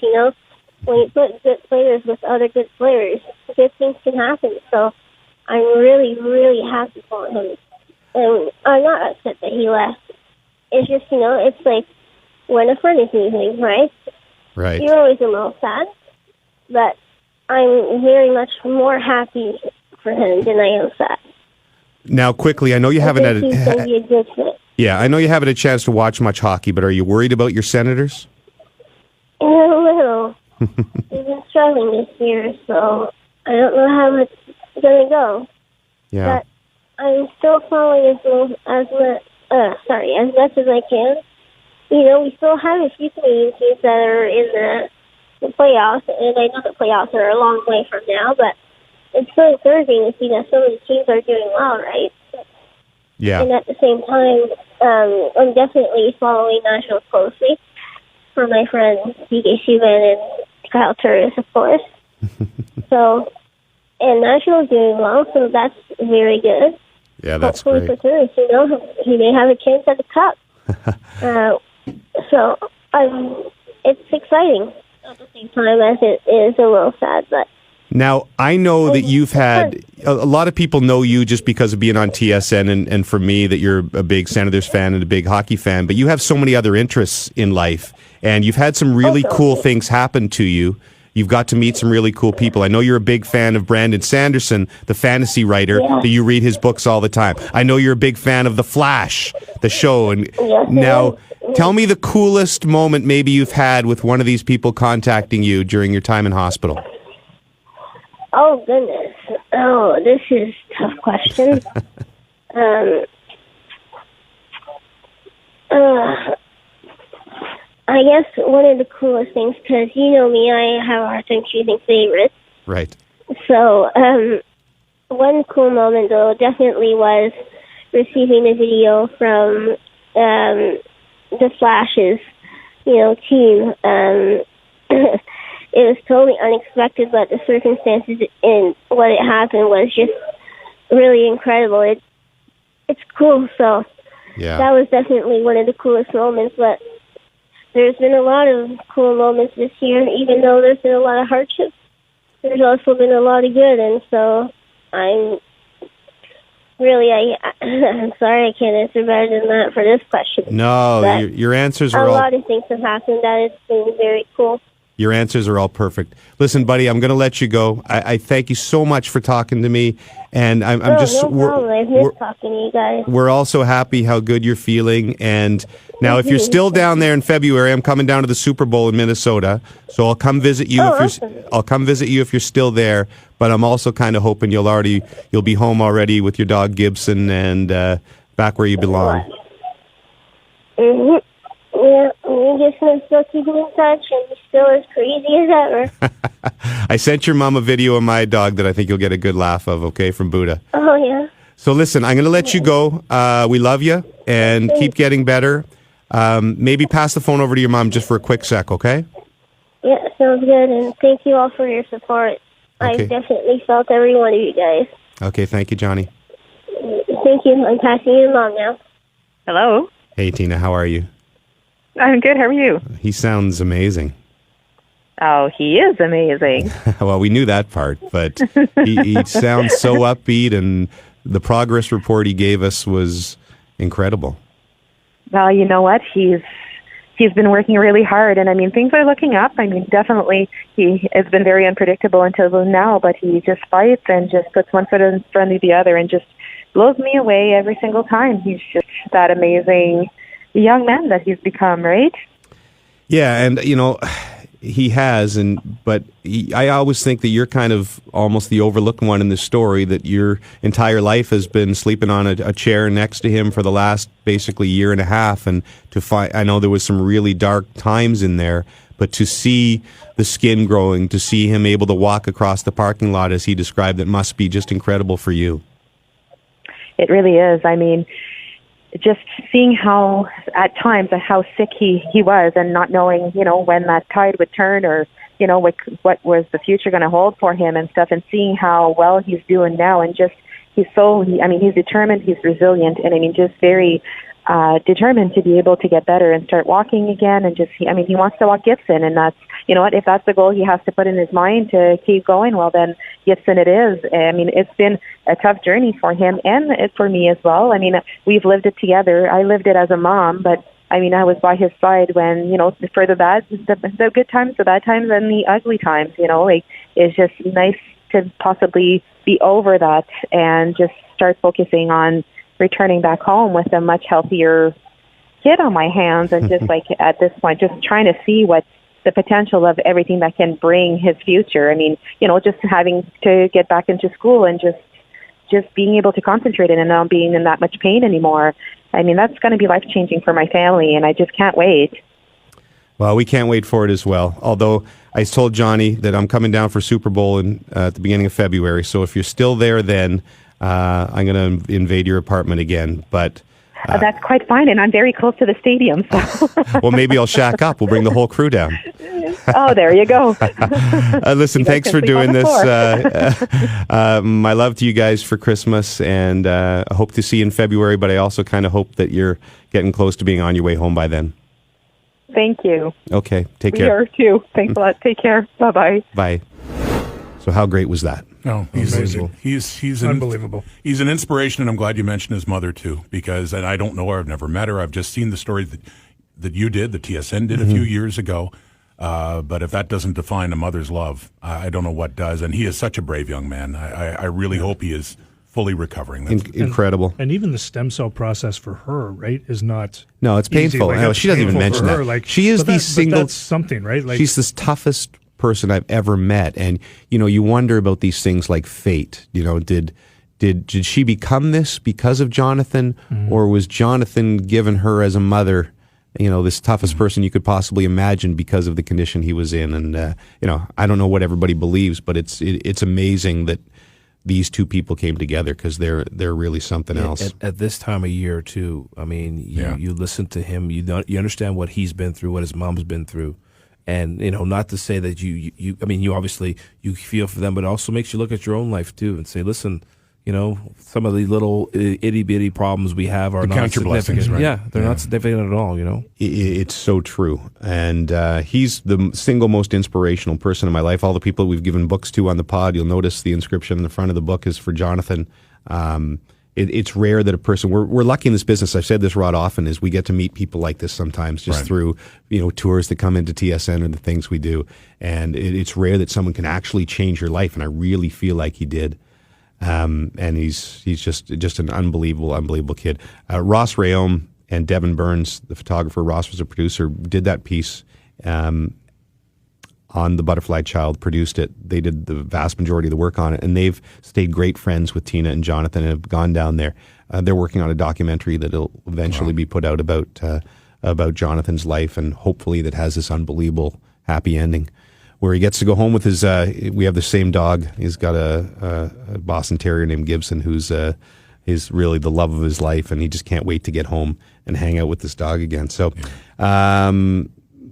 When you put good players with other good players, good things can happen. So I'm really, really happy for him, and I'm not upset that he left. It's just it's like when a friend is leaving, right? Right. You're always a little sad, but I'm very much more happy for him than I am sad. Now, quickly, I know you haven't had he's going to be a good fit. Yeah, I know you haven't had a chance to watch much hockey, but are you worried about your Senators? A little. We've been struggling this year, so I don't know how it's going to go. Yeah. But I'm still following as much as I can. We still have a few Canadian teams that are in the playoffs, and I know the playoffs are a long way from now, but it's so encouraging to see that some of the teams are doing well, right? Yeah. And at the same time, I'm definitely following Nashville closely for my friends D.K. Subban and Kyle Turris, of course. So, and Nashville's doing well, so that's very good. Yeah, that's hopefully great. For Turris, he may have a chance at the Cup. So it's exciting at the same time as it is a little sad. But now, I know that you've had a lot of people know you just because of being on TSN, and for me that you're a big Senators fan and a big hockey fan, but you have so many other interests in life, and you've had some really cool things happen to you. You've got to meet some really cool people. I know you're a big fan of Brandon Sanderson, the fantasy writer, that you read his books all the time. I know you're a big fan of The Flash, the show. And now, tell me the coolest moment maybe you've had with one of these people contacting you during your time in hospital. Oh, goodness. Oh, this is a tough question. I guess one of the coolest things, because you know me, I have a hard time choosing favorites. Right. So, one cool moment, though, definitely was receiving a video from the Flash's, team. It was totally unexpected, but the circumstances and what it happened was just really incredible. It's cool, so that was definitely one of the coolest moments, but there's been a lot of cool moments this year, even though there's been a lot of hardships. There's also been a lot of good, and so I'm sorry I can't answer better than that for this question. No, your answers are a all... lot of things have happened that it's been very cool. Your answers are all perfect. Listen, buddy, I'm going to let you go. I thank you so much for talking to me, and I'm just... No problem. I've missed talking to you guys. We're also happy how good you're feeling, and now if you're still down there in February, I'm coming down to the Super Bowl in Minnesota, so I'll come visit you. I'll come visit you if you're still there, but I'm also kind of hoping you'll be home already with your dog Gibson and back where you belong. Mm-hmm. Yeah, we just going to still keep in touch, and he's still as crazy as ever. I sent your mom a video of my dog that I think you'll get a good laugh of, okay, from Buddha. Oh, yeah. So listen, I'm going to let you go. We love you, and keep getting better. Maybe pass the phone over to your mom just for a quick sec, okay? Yeah, sounds good, and thank you all for your support. Okay. I've definitely felt every one of you guys. Okay, thank you, Johnny. Thank you. I'm passing you along now. Hello. Hey, Tina, how are you? I'm good. How are you? He sounds amazing. Oh, he is amazing. Well, we knew that part, but he sounds so upbeat, and the progress report he gave us was incredible. Well, you know what? He's been working really hard, and I mean, things are looking up. I mean, definitely he has been very unpredictable until now, but he just fights and just puts one foot in front of the other and just blows me away every single time. He's just that amazing young man that he's become, right? Yeah, and he has, but I always think that you're kind of almost the overlooked one in this story, that your entire life has been sleeping on a chair next to him for the last basically year and a half, and I know there was some really dark times in there, but to see the skin growing, to see him able to walk across the parking lot as he described it, must be just incredible for you. It really is. I mean, just seeing how, at times, how sick he was, and not knowing, when that tide would turn, or, what was the future going to hold for him and stuff, and seeing how well he's doing now, and just, he's determined, he's resilient, and I mean, just very determined to be able to get better and start walking again, and just, he wants to walk Gibson, and that's, if that's the goal he has to put in his mind to keep going, well, then Gibson it is. I mean, it's been a tough journey for him and for me as well. I mean, we've lived it together. I lived it as a mom, but I mean, I was by his side when, for the good times, the bad times, and the ugly times, it's just nice to possibly be over that and just start focusing on returning back home with a much healthier kid on my hands, and just like at this point, just trying to see what the potential of everything that can bring his future. I mean, just having to get back into school and just being able to concentrate and not being in that much pain anymore. I mean, that's going to be life-changing for my family, and I just can't wait. Well, we can't wait for it as well. Although I told Johnny that I'm coming down for Super Bowl at the beginning of February. So if you're still there then, I'm going to invade your apartment again. But that's quite fine, and I'm very close to the stadium. So. Well, maybe I'll shack up. We'll bring the whole crew down. Oh, there you go. Listen, thanks for doing this. My love to you guys for Christmas, and I hope to see you in February, but I also kind of hope that you're getting close to being on your way home by then. Thank you. Okay, take care. We are too. Thanks a lot. Take care. Bye-bye. Bye. So how great was that? Oh, he's unbelievable. He's an inspiration, and I'm glad you mentioned his mother too, because, and I don't know her, I've never met her. I've just seen the story that you did, the TSN did a few years ago. But if that doesn't define a mother's love, I don't know what does. And he is such a brave young man. I really hope he is fully recovering. Incredible. And even the stem cell process for her, right, is not. No, it's painful. Like, no, she doesn't even mention that. Like, she is the single. That's something, right? Like, she's the toughest person I've ever met, and you wonder about these things like fate. Did she become this because of Jonathan, or was Jonathan given her as a mother? This toughest person you could possibly imagine because of the condition he was in, and I don't know what everybody believes, but it's amazing that these two people came together, because they're really something else. At this time of year too, I mean, you listen to him, you understand what he's been through, what his mom's been through. And, not to say that you obviously, you feel for them, but it also makes you look at your own life too and say, listen, some of the little itty bitty problems we have are not significant. Right? Yeah, they're not significant at all, It's so true. And he's the single most inspirational person in my life. All the people we've given books to on the pod, you'll notice the inscription in the front of the book is for Jonathan. It's rare that a person, we're lucky in this business, I've said this, Rod, often, is we get to meet people like this sometimes just through, tours that come into TSN or the things we do. And it's rare that someone can actually change your life. And I really feel like he did. And he's just an unbelievable kid. Ross Rayom and Devin Burns, the photographer, Ross was a producer, did that piece, on The Butterfly Child, produced it. They did the vast majority of the work on it, and they've stayed great friends with Tina and Jonathan and have gone down there. They're working on a documentary that'll eventually be put out about Jonathan's life, and hopefully that has this unbelievable happy ending where he gets to go home with his, we have the same dog. He's got a Boston Terrier named Gibson, who's really the love of his life, and he just can't wait to get home and hang out with this dog again. So,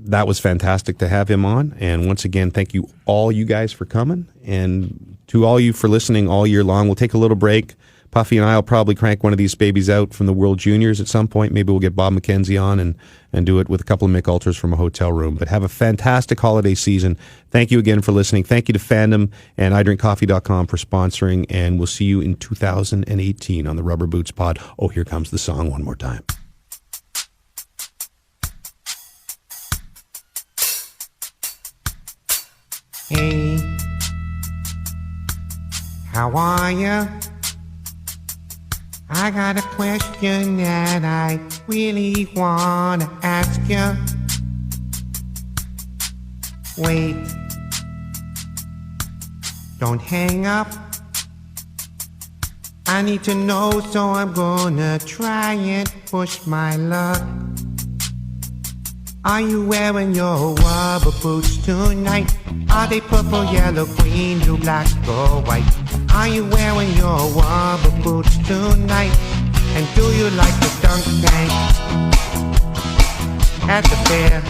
that was fantastic to have him on. And once again, thank you all you guys for coming, and to all you for listening all year long. We'll take a little break, Puffy and I will probably crank one of these babies out from the World Juniors at some point. Maybe we'll get Bob McKenzie on and do it with a couple of Mick Ultras from a hotel room. But have a fantastic holiday season. Thank you again for listening. Thank you to Fandom and iDrinkCoffee.com for sponsoring. And we'll see you in 2018 on the Rubber Boots Pod. Oh, here comes the song one more time. Hey, how are you? I got a question that I really wanna ask you. Wait, don't hang up. I need to know, so I'm gonna try and push my luck. Are you wearing your rubber boots tonight? Are they purple, yellow, green, blue, black, or white? Are you wearing your rubber boots tonight? And do you like the dunk tank at the fair?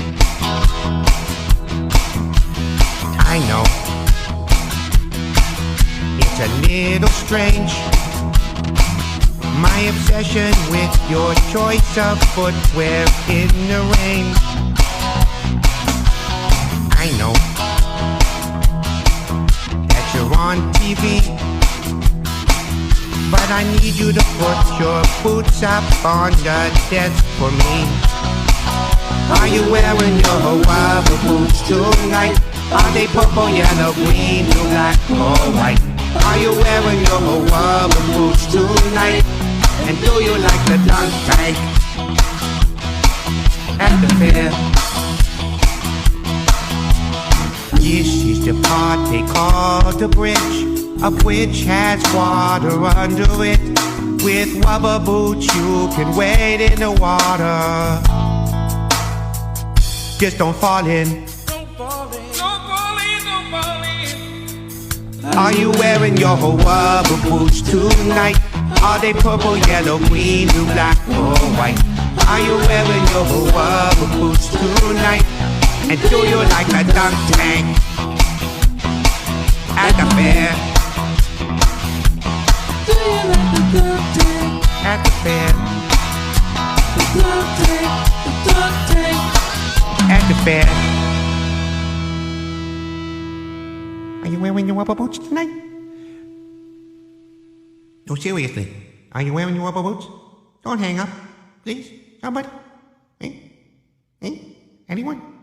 I know it's a little strange, my obsession with your choice of footwear in the rain. I know that you're on TV, but I need you to put your boots up on the desk for me. Are you wearing your rubber boots tonight? Are they purple, yellow, green, blue, black, or white? Are you wearing your rubber boots tonight? And do you like the dunk tank at the fair? This is the part they call the bridge, a bridge has water under it. With rubber boots you can wade in the water. Just don't fall in. Are you wearing your rubber boots tonight? Are they purple, yellow, green, blue, black, or white? Are you wearing your rubber boots tonight? And do you like a dunk tank at the fair? Do you like the dunk tank at the fair? The dunk tank at the fair. Are you wearing your rubber boots tonight? No, seriously. Are you wearing your rubber boots? Don't hang up, please. Somebody? Hey? Anyone?